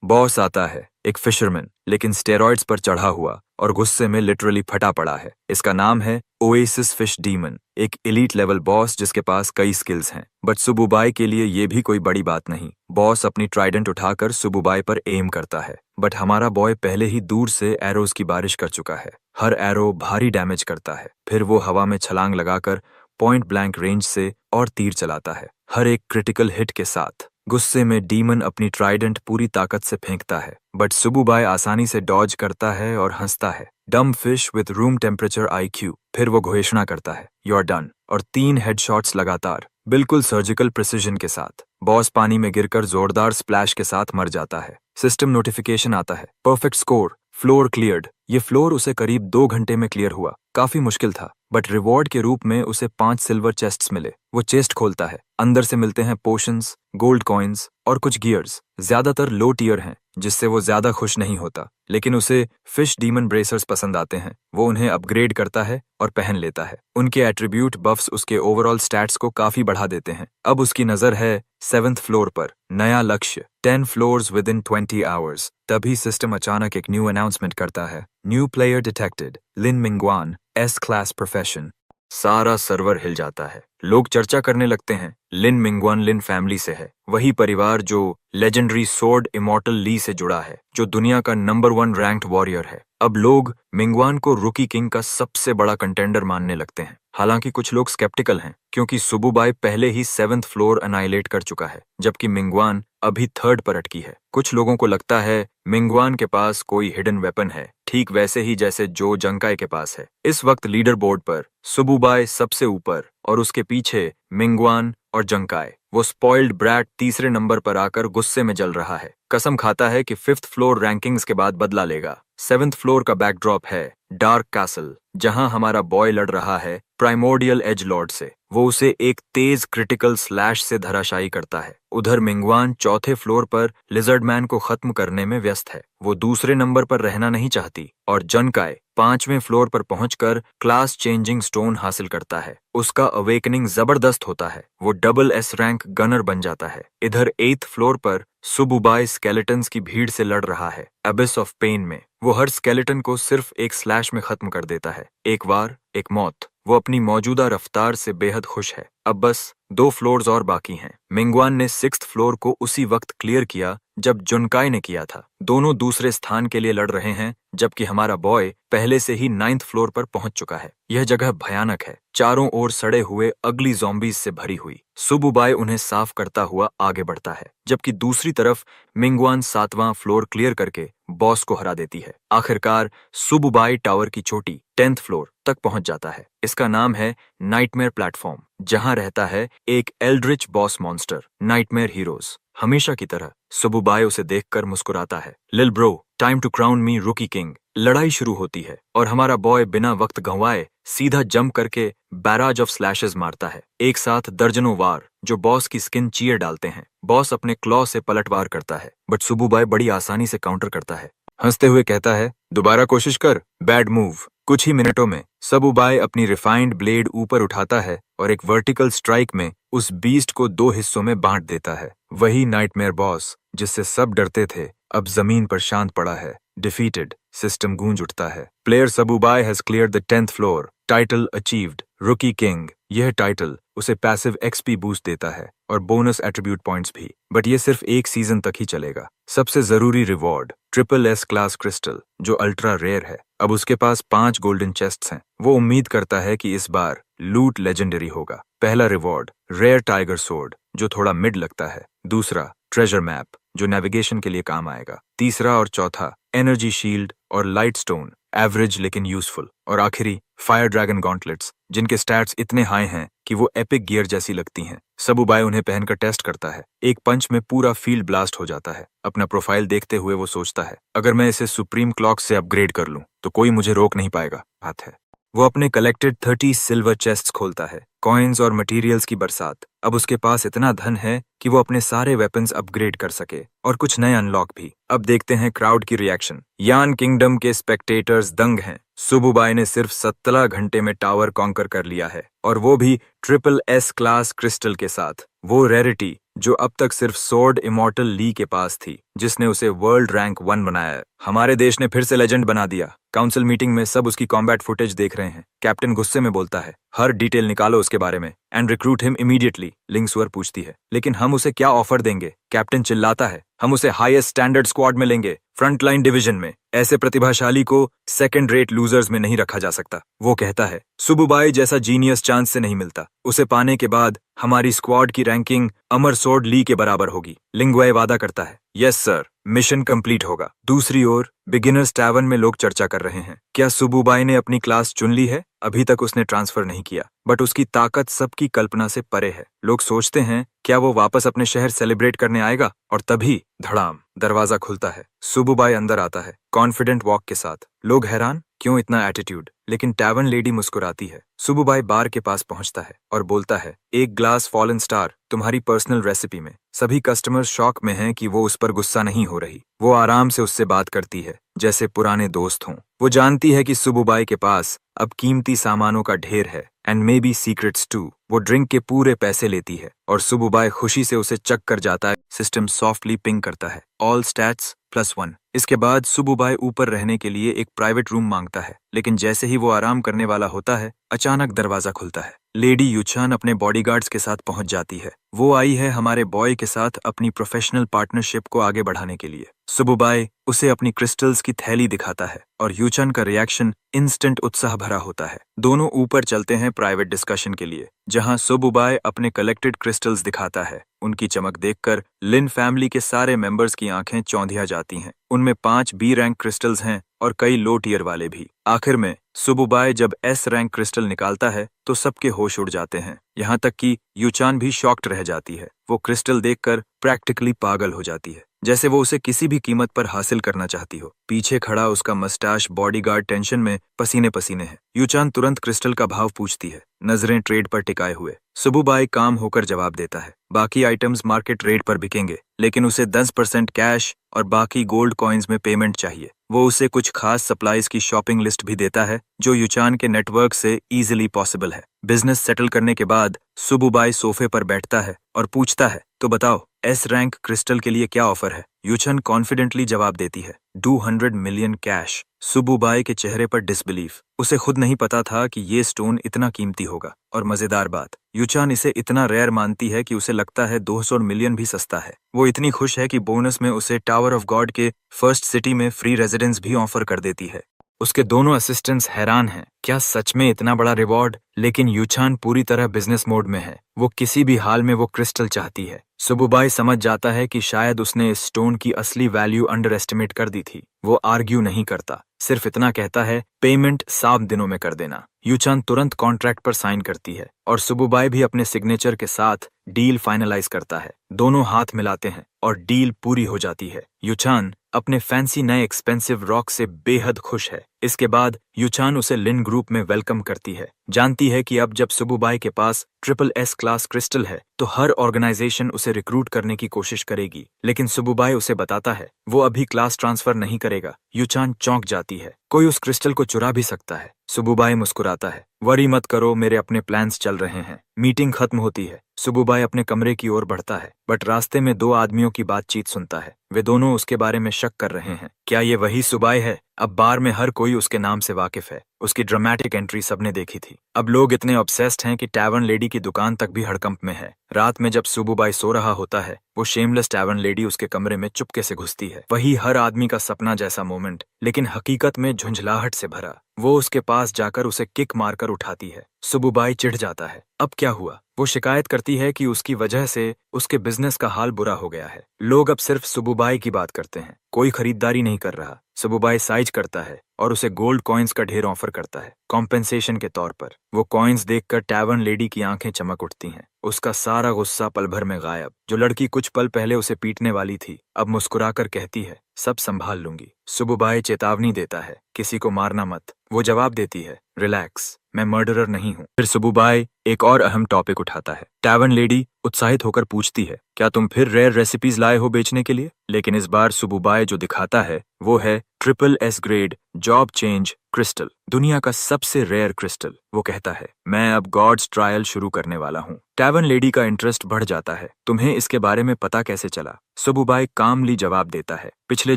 Speaker 1: बॉस आता है। एक फिशरमैन, लेकिन स्टेरॉइड्स पर चढ़ा हुआ और गुस्से में लिटरली फटा पड़ा है। इसका नाम है ओएसिस फिश डीमन, एक एलीट लेवल बॉस जिसके पास कई स्किल्स हैं। बट सुबुबाई के लिए ये भी कोई बड़ी बात नहीं। बॉस अपनी ट्राइडेंट उठाकर सुबुबाई पर एम करता है, बट हमारा बॉय पहले ही दूर से एरोज की बारिश कर चुका है। हर एरो भारी डैमेज करता है। फिर वो हवा में छलांग लगाकर पॉइंट ब्लैंक रेंज से और तीर चलाता है, हर एक क्रिटिकल हिट के साथ। गुस्से में डीमन अपनी ट्राइडेंट पूरी ताकत से फेंकता है, बट सुबुबाई आसानी से डॉज करता है और हंसता है। डम fish with room temperature IQ। फिर वो घोषणा करता है, you're done, और 3 हेडशॉट्स लगातार, बिल्कुल सर्जिकल प्रिसिजन के साथ। बॉस पानी में गिरकर जोरदार स्प्लैश के साथ मर जाता है। सिस्टम नोटिफिकेशन आता है, परफेक्ट स्कोर, फ्लोर क्लियर्ड। ये फ्लोर उसे करीब 2 घंटे में क्लियर हुआ। काफी मुश्किल था, बट रिवॉर्ड के रूप में उसे 5 सिल्वर चेस्ट्स मिले। वो चेस्ट खोलता है, अंदर से मिलते हैं पोशंस, गोल्ड कॉइन्स और कुछ गियर्स। ज्यादातर लो टियर हैं, जिससे वो ज्यादा खुश नहीं होता, लेकिन उसे फिश डीमन ब्रेसर्स पसंद आते हैं। वो उन्हें अपग्रेड करता है और पहन लेता है। उनके एट्रीब्यूट बफ्स उसके ओवरऑल स्टैट्स को काफी बढ़ा देते हैं। अब उसकी नजर है 7th फ्लोर पर। नया लक्ष्य, 10 फ्लोर्स विद इन 20 आवर्स। तभी सिस्टम अचानक एक न्यू अनाउंसमेंट करता है, न्यू प्लेयर डिटेक्टेड, लिन मिंगवान, S क्लास प्रोफेशन। सारा सर्वर हिल जाता है। लोग चर्चा करने लगते हैं। लिन मिंगवान लिन फैमिली से है, वही परिवार जो लेजेंडरी सोर्ड इमॉर्टल ली से जुड़ा है, जो दुनिया का नंबर 1 रैंक्ड वॉरियर है। अब लोग मिंगवान को रूकी किंग का सबसे बड़ा कंटेंडर मानने लगते हैं। हालांकि कुछ लोग स्केप्टिकल हैं, क्योंकि सुबुबाई पहले ही 7th फ्लोर अनाइलेट कर चुका है, जबकि मिंगवान अभी 3rd पर अटकी है। कुछ लोगों को लगता है मिंगवान के पास कोई हिडन वेपन है, ठीक वैसे ही जैसे जो जंकाई के पास है। इस वक्त लीडर बोर्ड पर सुबुबाई सबसे ऊपर और उसके पीछे मिंगवान और जंकाई। वो स्पॉइल्ड ब्रैट 3रे नंबर पर आकर गुस्से में जल रहा है। कसम खाता है कि 5th फ्लोर रैंकिंग्स के बाद बदला लेगा। 7th फ्लोर का बैकड्रॉप है डार्क कैसल, जहां हमारा बॉय लड़ रहा है प्राइमोर्डियल एज लॉर्ड से। वो उसे एक तेज क्रिटिकल स्लैश से धराशायी करता है। उधर मिंगवान 4थे फ्लोर पर लिजर्ड मैन को खत्म करने में व्यस्त है। वो 2रे नंबर पर रहना नहीं चाहती, और जंकाई 5वें फ्लोर पर पहुंचकर क्लास चेंजिंग स्टोन हासिल करता है। उसका अवेकनिंग जबरदस्त होता है। वो डबल S रैंक गनर बन जाता है। इधर 8th फ्लोर पर सुबुबाई स्केलेटन्स की भीड़ से लड़ रहा है एबिस ऑफ पेन में। वो हर स्केलेटन को सिर्फ एक स्लैश में खत्म कर देता है। एक वार, एक मौत। वो अपनी मौजूदा रफ्तार से बेहद खुश है। अब बस 2 फ्लोर्स और बाकी हैं। मिंगवान ने 6th फ्लोर को उसी वक्त क्लियर किया जब जुनकाई ने किया था। दोनों दूसरे स्थान के लिए लड़ रहे हैं, जबकि हमारा बॉय पहले से ही 9th फ्लोर पर पहुंच चुका है। यह जगह भयानक है, चारों ओर सड़े हुए अगली ज़ॉम्बीज से भरी हुई। सुबुबाई उन्हें साफ करता हुआ आगे बढ़ता है, जबकि दूसरी तरफ मिंगवान 7वां फ्लोर क्लियर करके बॉस को हरा देती है। आखिरकार सुबुबाई टावर की चोटी 10th फ्लोर तक पहुंच जाता है। इसका नाम है नाइटमेयर प्लेटफॉर्म, जहां रहता है एक Aldrich boss monster, nightmare heroes. हमेशा की तरह सुबुबाई उसे देखकर मुस्कुराता है। लिल ब्रो, टाइम टू क्राउन मी रूकी किंग। लड़ाई शुरू होती है और हमारा बॉय बिना वक्त गंवाए सीधा जंप करके बैराज ऑफ स्लैशेस मारता है। एक साथ दर्जनों वार जो बॉस की स्किन चीर डालते हैं। बॉस अपने क्लॉ से पलटवार करता है, बट सुबुबाई बड़ी आसानी से काउंटर करता है। हंसते हुए कहता है, दोबारा कोशिश कर, बैड मूव। कुछ ही मिनटों में सुबुबाई अपनी रिफाइंड ब्लेड ऊपर उठाता है और एक वर्टिकल स्ट्राइक में उस बीस्ट को 2 हिस्सों में बांट देता है। वही नाइटमेयर बॉस जिससे सब डरते थे, अब जमीन पर शांत पड़ा है। डिफीटेड, सिस्टम गूंज उठता है। Player Sububai has cleared the 10th floor. Title achieved, rookie king. यह टाइटल उसे पैसिव एक्सपी बूस्ट देता है और बोनस एट्रीब्यूट पॉइंट्स भी, बट ये सिर्फ एक सीजन तक ही चलेगा। सबसे जरूरी reward, triple S class crystal, जो अल्ट्रा रेयर है। अब उसके पास 5 गोल्डन चेस्ट्स हैं। वो उम्मीद करता है कि इस बार लूट लेजेंडरी होगा। पहला रिवॉर्ड, रेयर टाइगर सोर्ड, जो थोड़ा मिड लगता है। दूसरा, ट्रेजर मैप, जो नेविगेशन के लिए काम आएगा। तीसरा और चौथा, एनर्जी शील्ड और लाइट स्टोन, एवरेज लेकिन यूजफुल। और आखिरी, फायर ड्रैगन गॉन्टलेट्स, जिनके स्टैट्स इतने हाई हैं कि वो एपिक गियर जैसी लगती हैं। सुबुबाई उन्हें पहनकर टेस्ट करता है। एक पंच में पूरा फील्ड ब्लास्ट हो जाता है। अपना प्रोफाइल देखते हुए वो सोचता है, अगर मैं इसे सुप्रीम क्लॉक से अपग्रेड कर लूं तो कोई मुझे रोक नहीं पाएगा। बात है, वो अपने कलेक्टेड 30 सिल्वर चेस्ट्स खोलता है। कॉइन्स और मटेरियल्स की बरसात। अब उसके पास इतना धन है कि वो अपने सारे वेपन्स अपग्रेड कर सके और कुछ नए अनलॉक भी। अब देखते हैं क्राउड की रिएक्शन। यान किंगडम के स्पेक्टेटर्स दंग हैं। सुबुबाई ने सिर्फ 17 घंटे में टावर कॉन्कर कर लिया है, और वो भी ट्रिपल एस क्लास क्रिस्टल के साथ। वो रेरिटी जो अब तक सिर्फ सोर्ड इमॉर्टल ली के पास थी, जिसने उसे वर्ल्ड रैंक 1 बनाया है। हमारे देश ने फिर से लेजेंड बना दिया। काउंसिल मीटिंग में सब उसकी कॉम्बैट फुटेज देख रहे हैं। कैप्टन गुस्से में बोलता है, हर डिटेल निकालो उसके बारे में एंड रिक्रूट हिम इमीडिएटली। लिंक्सवर पूछती है, लेकिन हम उसे क्या ऑफर देंगे? कैप्टन चिल्लाता है, हम उसे हाईएस्ट स्टैंडर्ड स्क्वाड में लेंगे, फ्रंटलाइन डिवीजन में। ऐसे प्रतिभाशाली को सेकंड रेट लूजर्स में नहीं रखा जा सकता। वो कहता है, सुबुबाई जैसा जीनियस चांस से नहीं मिलता। उसे पाने के बाद हमारी स्क्वाड की रैंकिंग अमर सोर्ड ली के बराबर होगी। लिंगवे वादा करता है, यस सर, मिशन कंप्लीट होगा। दूसरी ओर बिगिनर्स टैवन में लोग चर्चा कर रहे हैं। क्या सुबुबाई ने अपनी क्लास चुन ली है? अभी तक उसने ट्रांसफर नहीं किया, बट उसकी ताकत सबकी कल्पना से परे है। लोग सोचते हैं, क्या वो वापस अपने शहर सेलिब्रेट करने आएगा? और तभी धड़ाम, दरवाजा खुलता है। सुबुबाई अंदर आता है, कॉन्फिडेंट वॉक के साथ। लोग हैरान, क्यों इतना एटीट्यूड? लेकिन टैवन लेडी मुस्कुराती है। सुबुबाई बार के पास पहुंचता है और बोलता है, एक ग्लास फॉलन स्टार तुम्हारी पर्सनल रेसिपी में। सभी कस्टमर्स शॉक में हैं कि वो उस पर गुस्सा नहीं हो रही। वो आराम से उससे बात करती है जैसे पुराने दोस्त हों। वो जानती है कि सुबुबाई के पास अब कीमती सामानों का ढेर है and maybe secrets too. वो ड्रिंक के पूरे पैसे लेती है और सुबुबाई खुशी से उसे चक कर जाता है। सिस्टम सॉफ्टली पिंग करता है, ऑल स्टैट्स +1। इसके बाद सुबुबाई ऊपर रहने के लिए एक प्राइवेट रूम मांगता है, लेकिन जैसे ही वो आराम करने वाला होता है, अचानक दरवाजा खुलता है। लेडी यूचान अपने बॉडीगार्ड्स के साथ पहुंच जाती है। वो आई है हमारे बॉय के साथ अपनी प्रोफेशनल पार्टनरशिप को आगे बढ़ाने के लिए। सुबुबाई उसे अपनी क्रिस्टल्स की थैली दिखाता है और यूचन का रिएक्शन इंस्टेंट उत्साह भरा होता है। दोनों ऊपर चलते हैं प्राइवेट डिस्कशन के लिए, जहां सुबुबाई अपने कलेक्टेड क्रिस्टल्स दिखाता है। उनकी चमक देखकर लिन फैमिली के सारे मेंबर्स की आंखें चौंधिया जाती हैं। उनमें 5 बी रैंक क्रिस्टल्स हैं और कई लो टियर वाले भी। आखिर में सुबुबाई जब एस रैंक क्रिस्टल निकालता है तो सबके होश उड़ जाते हैं, यहाँ तक कि यूचान भी शॉक्ड रह जाती है। वो क्रिस्टल देखकर प्रैक्टिकली पागल हो जाती है, जैसे वो उसे किसी भी कीमत पर हासिल करना चाहती हो। पीछे खड़ा उसका मस्टाश बॉडीगार्ड टेंशन में पसीने पसीने है। यूचान तुरंत क्रिस्टल का भाव पूछती है, नजरें ट्रेड पर टिकाए हुए। सुबुबाई काम होकर जवाब देता है, बाकी आइटम्स मार्केट रेट पर बिकेंगे, लेकिन उसे 10% कैश और बाकी गोल्ड कॉइन्स में पेमेंट चाहिए। वो उसे कुछ खास सप्लाईज की शॉपिंग लिस्ट भी देता है जो यूचान के नेटवर्क से इजीली पॉसिबल है। बिजनेस सेटल करने के बाद सुबुबाई सोफे पर बैठता है और पूछता है, तो बताओ एस रैंक क्रिस्टल के लिए क्या ऑफर है। यूचन कॉन्फिडेंटली जवाब देती है, 200 मिलियन कैश। सुबुबाई के चेहरे पर डिसबिलीफ। उसे खुद नहीं पता था कि ये स्टोन इतना कीमती होगा। और मजेदार बात, यूचान इसे इतना रेयर मानती है कि उसे लगता है 200 मिलियन भी सस्ता है। वो इतनी खुश है कि बोनस में उसे टावर ऑफ गॉड के फर्स्ट सिटी में फ्री रेजिडेंस भी ऑफर कर देती है। उसके दोनों असिस्टेंट्स हैरान हैं, क्या सच में इतना बड़ा रिवॉर्ड। लेकिन यूचान पूरी तरह बिजनेस मोड में है। वो किसी भी हाल में वो क्रिस्टल चाहती है। सुबुबाई समझ जाता है कि शायद उसने इस स्टोन की असली वैल्यू अंडर एस्टिमेट कर दी थी। वो आर्ग्यू नहीं करता, सिर्फ इतना कहता है, पेमेंट 7 दिनों में कर देना। यूचान तुरंत कॉन्ट्रैक्ट पर साइन करती है और सुबुबाई भी अपने सिग्नेचर के साथ डील फाइनलाइज करता है। दोनों हाथ मिलाते हैं और डील पूरी हो जाती है। यूचान अपने फैंसी नए एक्सपेंसिव रॉक से बेहद खुश है। इसके बाद यूचान उसे लिन ग्रुप में वेलकम करती है। जानती है कि अब जब सुबुबाई के पास SSS क्लास क्रिस्टल है तो हर ऑर्गेनाइजेशन उसे रिक्रूट करने की कोशिश करेगी। लेकिन सुबुबाई उसे बताता है वो अभी क्लास ट्रांसफर नहीं करेगा। यूचान चौंक जाती है, कोई उस क्रिस्टल को चुरा भी सकता है। सुबुबाई मुस्कुराता है, वरी मत करो, मेरे अपने प्लान्स चल रहे हैं। मीटिंग खत्म होती है। सुबुबाई अपने कमरे की ओर बढ़ता है, बट रास्ते में 2 आदमियों की बातचीत सुनता है। वे दोनों उसके बारे में शक कर रहे हैं। क्या ये वही सुबाई है? अब बार में हर कोई उसके नाम से वाकिफ है। उसकी ड्रामेटिक एंट्री सबने देखी थी। अब लोग इतने ऑब्सेस्ड हैं कि टैवर्न लेडी की दुकान तक भी हड़कंप में है। रात में जब सुबुबाई सो रहा होता है, वो शेमलेस टैवर्न लेडी उसके कमरे में चुपके से घुसती है। वही हर आदमी का सपना जैसा मोमेंट, लेकिन हकीकत में झुंझलाहट से भरा। वो उसके पास जाकर उसे किक मारकर उठाती है। सुबुबाई चिढ़ जाता है, अब क्या हुआ? वो शिकायत करती है कि उसकी वजह से उसके बिजनेस का हाल बुरा हो गया है। लोग अब सिर्फ सुबुबाई की बात करते हैं, कोई खरीदारी नहीं कर रहा। सुबुबाई साइज करता है और उसे गोल्ड कॉइन्स का ढेर ऑफर करता है कॉम्पेंसेशन के तौर पर। वो कॉइन्स देखकर टैवर्न लेडी की आंखें चमक उठती हैं। उसका सारा गुस्सा पल भर में गायब। जो लड़की कुछ पल पहले उसे पीटने वाली थी, अब मुस्कुराकर कहती है, सब संभाल लूंगी। सुबुबाई चेतावनी देता है, किसी को मारना मत। वो जवाब देती है, रिलैक्स, मैं मर्डरर नहीं हूँ। फिर सुबुबाई एक और अहम टॉपिक उठाता है। टैवर्न लेडी उत्साहित होकर पूछती है, क्या तुम फिर रेयर रेसिपीज लाए हो बेचने के लिए? लेकिन इस बार सुबुबाई जो दिखाता है वो है SSS grade job change crystal, दुनिया का सबसे रेयर क्रिस्टल। वो कहता है, मैं अब गॉड्स ट्रायल शुरू करने वाला हूँ। टैवर्न लेडी का इंटरेस्ट बढ़ जाता है। तुम्हें इसके बारे में पता कैसे चला? सुबुबाई कामली जवाब देता है, पिछले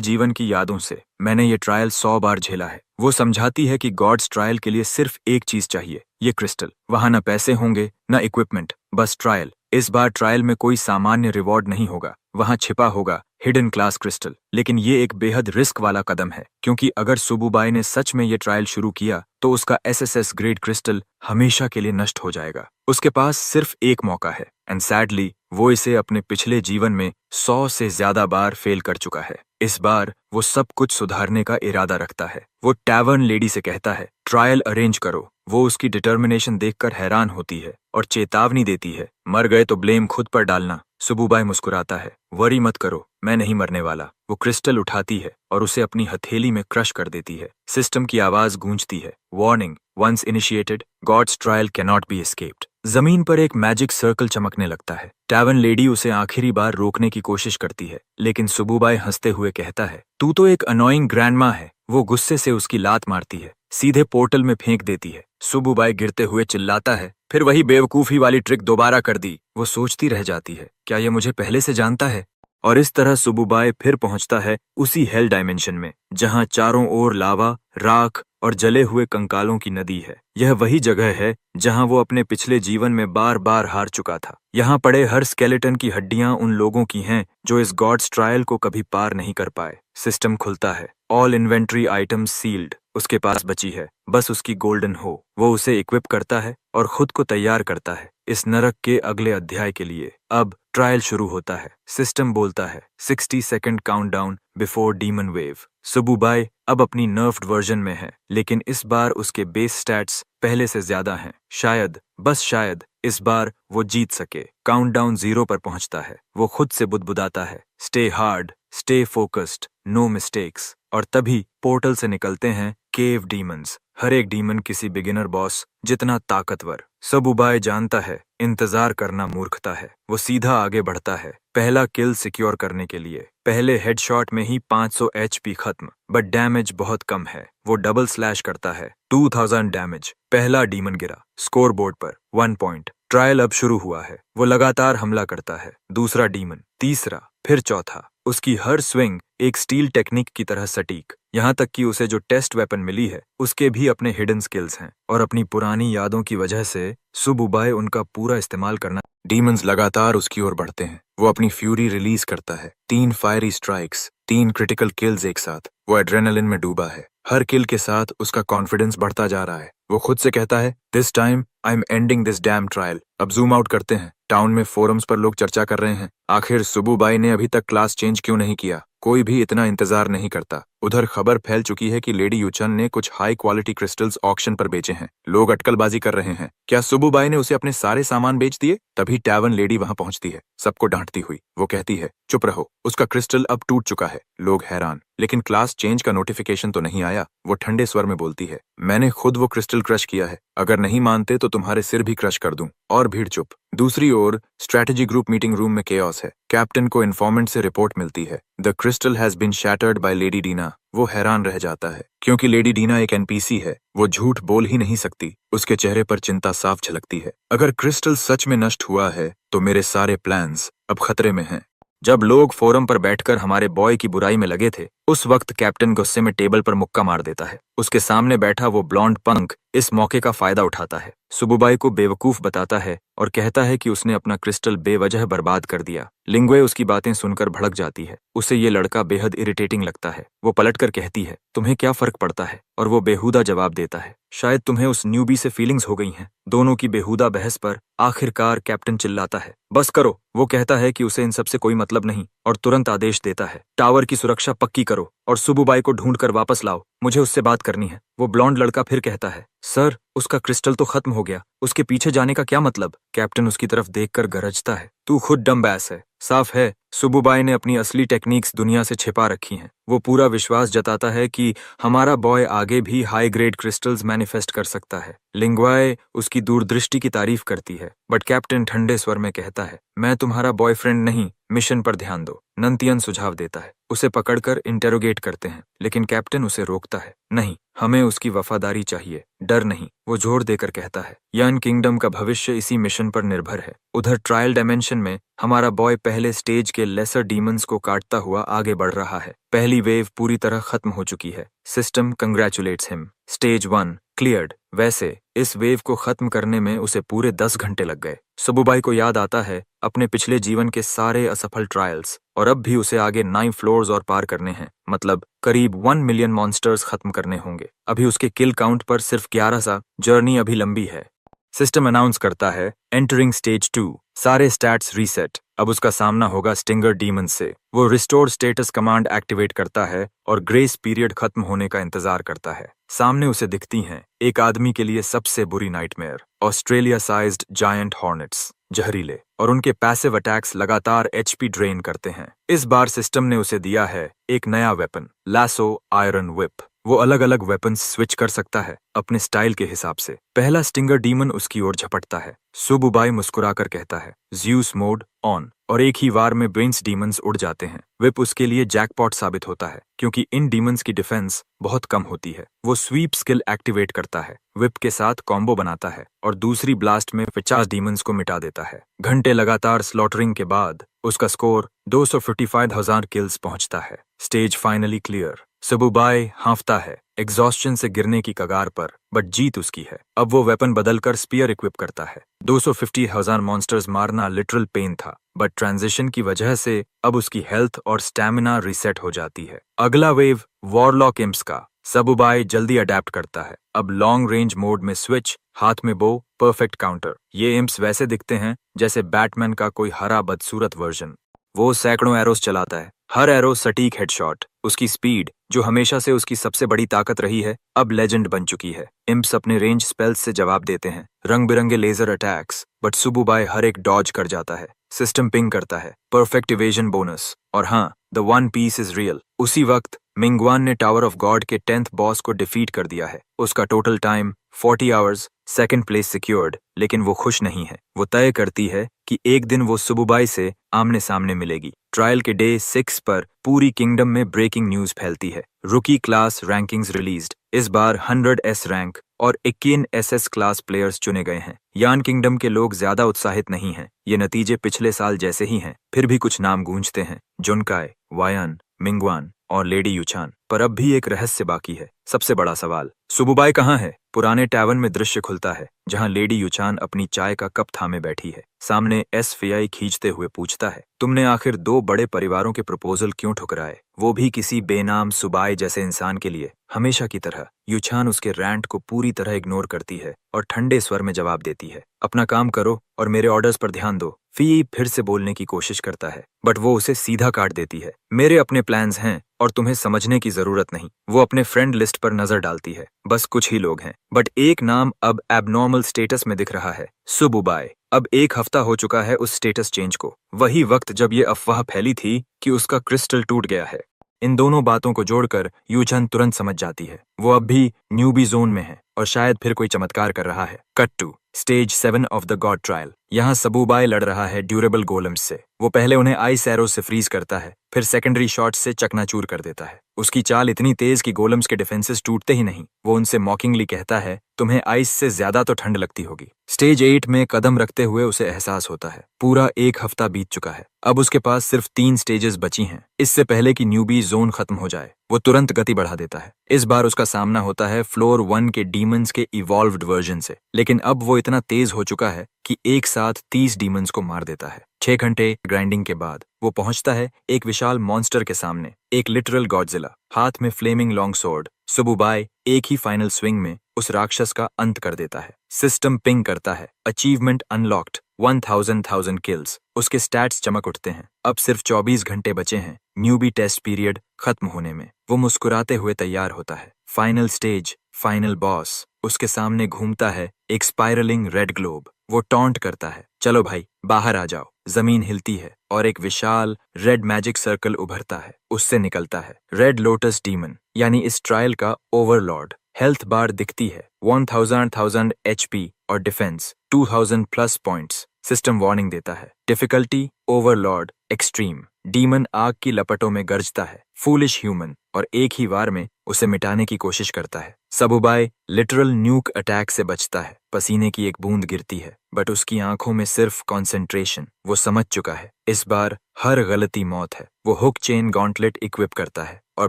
Speaker 1: जीवन की यादों से। मैंने ये ट्रायल 100 बार झेला है। वो समझाती है कि गॉड्स ट्रायल के लिए सिर्फ एक चीज चाहिए, ये क्रिस्टल। वहां न पैसे होंगे न इक्विपमेंट, बस ट्रायल। इस बार ट्रायल में कोई सामान्य रिवॉर्ड नहीं होगा, वहां छिपा होगा हिडन क्लास क्रिस्टल। लेकिन ये एक बेहद रिस्क वाला कदम है, क्योंकि अगर सुबुबाई ने सच में ये ट्रायल शुरू किया तो उसका SSS ग्रेड क्रिस्टल हमेशा के लिए नष्ट हो जाएगा। उसके पास सिर्फ एक मौका है, एंड सैडली वो इसे अपने पिछले जीवन में 100 से ज्यादा बार फेल कर चुका है। इस बार वो सब कुछ सुधारने का इरादा रखता है। वो टैवर्न लेडी से कहता है, ट्रायल अरेंज करो। वो उसकी डिटर्मिनेशन देखकर हैरान होती है और चेतावनी देती है, मर गए तो ब्लेम खुद पर डालना। सुबुबाई मुस्कुराता है, वरी मत करो, मैं नहीं मरने वाला। वो क्रिस्टल उठाती है और उसे अपनी हथेली में क्रश कर देती है। सिस्टम की आवाज गूंजती है, warning, once initiated gods trial can not be escaped. जमीन पर एक मैजिक सर्कल चमकने लगता है। टैवर्न लेडी उसे आखिरी बार रोकने की कोशिश करती है, लेकिन सुबुबाई हंसते हुए कहता है, तू तो एक अनोइंग ग्रैंडमा है। वो गुस्से से उसकी लात मारती है, सीधे पोर्टल में फेंक देती है। सुबुबाई गिरते हुए चिल्लाता है, फिर वही बेवकूफी वाली ट्रिक दोबारा कर दी। वो सोचती रह जाती है, क्या ये मुझे पहले से जानता है? और इस तरह सुबुबाई फिर पहुंचता है उसी हेल डायमेंशन में, जहां चारों ओर लावा, राख और जले हुए कंकालों की नदी है। यह वही जगह है जहां वो अपने पिछले जीवन में बार बार हार चुका था। यहाँ पड़े हर स्केलेटन की हड्डियां उन लोगों की हैं जो इस गॉड्स ट्रायल को कभी पार नहीं कर पाए। सिस्टम खुलता है, ऑल इन्वेंट्री आइटम्स सील्ड। उसके पास बची है बस उसकी गोल्डन हो। वो उसे इक्विप करता है और खुद को तैयार करता है इस नरक के अगले अध्याय के लिए। अब ट्रायल शुरू होता है। सिस्टम बोलता है, 60 second countdown before demon wave. Sububai अब अपनी नर्फ्ड वर्जन में है, लेकिन इस बार उसके बेस स्टैट्स पहले से ज्यादा हैं। शायद, बस शायद, इस बार वो जीत सके। काउंटडाउन 0 पर पहुंचता है। वो खुद से बुदबुदाता है, stay hard, stay focused, no mistakes. और तभी पोर्टल से निकलते हैं केव डीमंस। हर एक डीमन किसी बिगिनर बॉस जितना ताकतवर। सुबुबाई जानता है इंतजार करना मूर्खता है। वो सीधा आगे बढ़ता है, पहला किल सिक्योर करने के लिए। पहले हेडशॉट में ही 500 HP खत्म, बट डैमेज बहुत कम है। वो डबल स्लैश करता है, 2000 डैमेज। पहला डीमन गिरा, स्कोर बोर्ड पर 1 पॉइंट। ट्रायल अब शुरू हुआ है, वो लगातार हमला करता है। दूसरा डीमन, तीसरा, फिर चौथा। उसकी हर स्विंग एक स्टील टेक्निक की तरह सटीक, यहाँ तक कि उसे जो टेस्ट वेपन मिली है उसके भी अपने हिडन स्किल्स हैं, और अपनी पुरानी यादों की वजह से सुबुबाई उनका पूरा इस्तेमाल करना। डीमंस लगातार उसकी ओर बढ़ते हैं। वो अपनी फ्यूरी रिलीज करता है, 3 फायरी स्ट्राइक्स, 3 क्रिटिकल किल्स एक साथ। वो एड्रेनलिन में डूबा है। हर किल के साथ उसका कॉन्फिडेंस बढ़ता जा रहा है। वो खुद से कहता है, this time I am ending this dam trial. अब जूम आउट करते हैं। टाउन में फोरम्स पर लोग चर्चा कर रहे हैं, आखिर सुबुबाई ने अभी तक क्लास चेंज क्यों नहीं किया। कोई भी इतना इंतजार नहीं करता। उधर खबर फैल चुकी है कि लेडी यूचन ने कुछ हाई क्वालिटी क्रिस्टल्स ऑक्शन पर बेचे हैं। लोग अटकलबाजी कर रहे हैं, क्या सुबुबाई ने उसे अपने सारे सामान बेच दिए। तभी टैवन लेडी वहां पहुंचती है, सबको डांटती हुई। वो कहती है, चुप रहो, उसका क्रिस्टल अब टूट चुका है। लोग हैरान, लेकिन क्लास चेंज का नोटिफिकेशन तो नहीं आया। वो ठंडे स्वर में बोलती है, मैंने खुद वो क्रिस्टल क्रश किया है, अगर नहीं मानते तो तुम्हारे सिर भी क्रश कर दूं। और भीड़ चुप। दूसरी ओर स्ट्रैटेजी ग्रुप मीटिंग रूम में केओस है। कैप्टन को इन्फॉर्मेंट से रिपोर्ट मिलती है, the crystal has been shattered by lady Deena. वो हैरान रह जाता है, क्योंकि लेडी डीना एक एनपीसी है। वो झूठ बोल ही नहीं सकती। उसके चेहरे पर चिंता साफ झलकती है। अगर क्रिस्टल सच में नष्ट हुआ है तो मेरे सारे प्लान्स अब खतरे में हैं। जब लोग फोरम पर बैठकर हमारे बॉय की बुराई में लगे थे, उस वक्त कैप्टन गुस्से में टेबल पर मुक्का मार देता है। उसके सामने बैठा वो ब्लॉन्ड पंक इस मौके का फायदा उठाता है, सुबुबाई को बेवकूफ बताता है और कहता है कि उसने अपना क्रिस्टल बेवजह बर्बाद कर दिया। लिंग्वे उसकी बातें सुनकर भड़क जाती है। उसे ये लड़का बेहद इरिटेटिंग लगता है। वो पलटकर कहती है, तुम्हें क्या फर्क पड़ता है। और वो बेहुदा जवाब देता है, शायद तुम्हें उस न्यूबी से फीलिंग्स हो गई हैं। दोनों की बेहुदा बहस पर आखिरकार कैप्टन चिल्लाता है, बस करो। वो कहता है कि उसे इन सब से कोई मतलब नहीं और तुरंत आदेश देता है, टावर की सुरक्षा पक्की करो और सुबुबाई को ढूंढ कर वापस लाओ, मुझे उससे बात करनी है। वो ब्लॉन्ड लड़का फिर कहता है, सर उसका क्रिस्टल तो खत्म हो गया, उसके पीछे जाने का क्या मतलब। कैप्टन उसकी तरफ देखकर गरजता है, तू खुद डम्बैस है। साफ है सुबुबाई ने अपनी असली टेक्निक्स दुनिया से छिपा रखी हैं। वो पूरा विश्वास जताता है कि हमारा बॉय आगे भी हाई ग्रेड क्रिस्टल्स मैनिफेस्ट कर सकता है। लिंग्वाई उसकी दूरदृष्टि की तारीफ करती है, बट कैप्टन ठंडे स्वर में कहता है, मैं तुम्हारा बॉयफ्रेंड नहीं, मिशन पर ध्यान दो। नंतियन सुझाव देता है। उसे पकड़कर इंटेरोगेट करते हैं, लेकिन कैप्टन उसे रोकता है, नहीं, हमें उसकी वफादारी चाहिए, डर नहीं। वो जोर देकर कहता है, यन किंगडम का भविष्य इसी मिशन पर निर्भर है। उधर ट्रायल डायमेंशन में हमारा बॉय पहले स्टेज के लेसर डीमंस को काटता हुआ आगे बढ़ रहा है। पहली वेव पूरी तरह खत्म हो चुकी है। System congratulates him, stage 1 cleared. वैसे इस वेव को खत्म करने में उसे पूरे 10 घंटे लग गए। सुबुबाई को याद आता है अपने पिछले जीवन के सारे असफल ट्रायल्स, और अब भी उसे आगे 9 फ्लोर्स और पार करने हैं, मतलब करीब 1 मिलियन मॉन्स्टर्स खत्म करने होंगे। अभी उसके किल काउंट पर सिर्फ 11 सा, जर्नी अभी लंबी है। सिस्टम अनाउंस करता है, एंटरिंग स्टेज 2, सारे स्टैट्स रीसेट। अब उसका सामना होगा स्टिंगर डीमन से। वो रिस्टोर स्टेटस कमांड एक्टिवेट करता है और ग्रेस पीरियड खत्म होने का इंतजार करता है। सामने उसे दिखती हैं एक आदमी के लिए सबसे बुरी nightmare, Australia sized giant hornets, जहरीले, और उनके पैसिव अटैक्स लगातार एचपी ड्रेन करते हैं। इस बार सिस्टम ने उसे दिया है एक नया वेपन, लासो आयरन विप। वो अलग अलग वेपन्स स्विच कर सकता है अपने स्टाइल के हिसाब से। पहला स्टिंगर डीमन उसकी ओर झपटता है। सुबुबाई मुस्कुराकर कहता है, ज़्यूस मोड ऑन, और एक ही वार में ब्रेन्स डीमंस उड़ जाते हैं। विप उसके लिए जैकपॉट साबित होता है, क्योंकि इन डीमंस की डिफेंस बहुत कम होती है। वो स्वीप स्किल एक्टिवेट करता है, विप के साथ कॉम्बो बनाता है और दूसरी ब्लास्ट में 50 डीमंस को मिटा देता है। घंटे लगातार स्लॉटरिंग के बाद उसका स्कोर 255,000 किल्स पहुंचता है। Stage finally clear. सुबुबाई हांफता है, एग्जॉस्शन से गिरने की कगार पर, बट जीत उसकी है। अब वो वेपन बदलकर स्पीयर इक्विप करता है। 250,000 मॉन्स्टर्स मारना लिटरल पेन था, बट ट्रांजिशन की वजह से अब उसकी हेल्थ और स्टैमिना रीसेट हो जाती है। अगला वेव वॉरलॉक इम्प्स का। सुबुबाई जल्दी अडेप्ट करता है। अब लॉन्ग रेंज मोड में स्विच, हाथ में बो, परफेक्ट काउंटर। ये इम्प्स वैसे दिखते हैं जैसे बैटमैन का कोई हरा बदसूरत वर्जन। वो सैकड़ों एरोस चलाता है, हर एरो सटीक हेडशॉट। उसकी स्पीड, जो हमेशा से उसकी सबसे बड़ी ताकत रही है, अब लेजेंड बन चुकी है। इम्प्स अपने रेंज स्पेल्स से जवाब देते हैं, रंग बिरंगे लेजर अटैक्स, बट सुबुबाई हर एक डॉज कर जाता है। सिस्टम पिंग करता है, परफेक्ट इवेजन बोनस, और हाँ, the one piece is real. उसी वक्त मिंगवान ने टावर ऑफ गॉड के 10th बॉस को डिफीट कर दिया है। उसका total time 40 hours second place secured, लेकिन वो खुश नहीं है। वो तय करती है कि एक दिन वो सुबुबाई से आमने सामने मिलेगी। ट्रायल के डे 6 पर पूरी किंगडम में ब्रेकिंग न्यूज फैलती है। रुकी क्लास रैंकिंग्स रिलीज्ड। इस बार 100S रैंक और 21 SS क्लास प्लेयर्स चुने गए हैं। यान किंगडम के लोग ज्यादा उत्साहित नहीं हैं। ये नतीजे पिछले साल जैसे ही हैं। फिर भी कुछ नाम गूंजते हैं, जुनकाई, वायान, मिंगवान और लेडी यूचान। पर अब भी एक रहस्य बाकी है। सबसे बड़ा सवाल, सुबुबाई कहाँ है? पुराने टैवन में दृश्य खुलता है, जहां लेडी यूचान अपनी चाय का कप थामे बैठी है। सामने एसफीआई खींचते हुए पूछता है, तुमने आखिर 2 बड़े परिवारों के प्रपोजल क्यों ठुकराए, वो भी किसी बेनाम सुबाई जैसे इंसान के लिए? हमेशा की तरह यूचान उसके रैंट को पूरी तरह इग्नोर करती है और ठंडे स्वर में जवाब देती है, अपना काम करो और मेरे ऑर्डर्स पर ध्यान दो। फी फिर से बोलने की कोशिश करता है, बट वो उसे सीधा काट देती है। मेरे अपने प्लान्स हैं और तुम्हें समझने की जरूरत नहीं। वो अपने फ्रेंड लिस्ट पर नजर डालती है। बस कुछ ही लोग हैं, बट एक नाम अब एबनॉर्मल स्टेटस में दिख रहा है, सुबुबाई। अब 1 हफ्ता हो चुका है उस स्टेटस चेंज को। वही वक्त जब ये अफवाह फैली थी कि उसका क्रिस्टल टूट गया है। इन दोनों बातों को जोड़कर यूचन तुरंत समझ जाती है, वो अब भी न्यूबी जोन में है और शायद फिर कोई चमत्कार कर रहा है। Cut to stage 7 of the god trial. यहाँ सबुबाई लड़ रहा है ड्यूरेबल गोलम्स से। वो पहले उन्हें आइस एरो से फ्रीज करता है, फिर सेकेंडरी शॉट से चकनाचूर कर देता है। उसकी चाल इतनी तेज कि गोलम्स के डिफेंसेस टूटते ही नहीं। वो उनसे मॉकिंगली कहता है, तुम्हें आइस से ज्यादा तो ठंड लगती होगी। स्टेज 8 में कदम रखते हुए उसे एहसास होता है, पूरा 1 हफ्ता बीत चुका है। अब उसके पास सिर्फ 3 स्टेजेस बची हैं, इससे पहले कि न्यूबी जोन खत्म हो जाए। वो तुरंत गति बढ़ा देता है। इस बार उसका सामना होता है फ्लोर 1 के डीमंस के इवॉल्व्ड वर्जन से, लेकिन अब वो इतना तेज हो चुका है कि एक साथ 30 डीमंस को मार देता है। 6 घंटे ग्राइंडिंग के बाद वो पहुंचता है एक विशाल मॉन्स्टर के सामने, एक लिटरल गॉडजिला, हाथ में फ्लेमिंग लॉन्ग स्वॉर्ड। सुबुबाई एक ही फाइनल स्विंग में उस राक्षस का अंत कर देता है। सिस्टम पिंग करता है, अचीवमेंट अनलॉक्ड, 1000 किल्स। उसके स्टैट्स चमक उठते हैं। अब सिर्फ 24 घंटे बचे हैं न्यूबी टेस्ट पीरियड खत्म होने में। वो मुस्कुराते हुए तैयार होता है। फाइनल स्टेज, फाइनल बॉस उसके सामने घूमता है, एक स्पाइरलिंग रेड ग्लोब। वो टॉन्ट करता है, चलो भाई बाहर आ जाओ। जमीन हिलती है और एक विशाल रेड मैजिक सर्कल उभरता है। उससे निकलता है रेड लोटस डीमन, यानी इस ट्रायल का ओवरलॉर्ड। हेल्थ बार दिखती है, 1000 HP और डिफेंस 2000+ पॉइंट्स। सिस्टम वार्निंग देता है, डिफिकल्टी ओवरलॉर्ड एक्सट्रीम। डीमन आग की लपटों में गरजता है, फूलिश ह्यूमन, और एक ही वार में उसे मिटाने की कोशिश करता है। सबुबाई लिटरल न्यूक अटैक से बचता है। पसीने की एक बूंद गिरती है, बट उसकी आंखों में सिर्फ कंसंट्रेशन। वो समझ चुका है, इस बार हर गलती मौत है। वो हुक चेन गॉन्टलेट इक्विप करता है और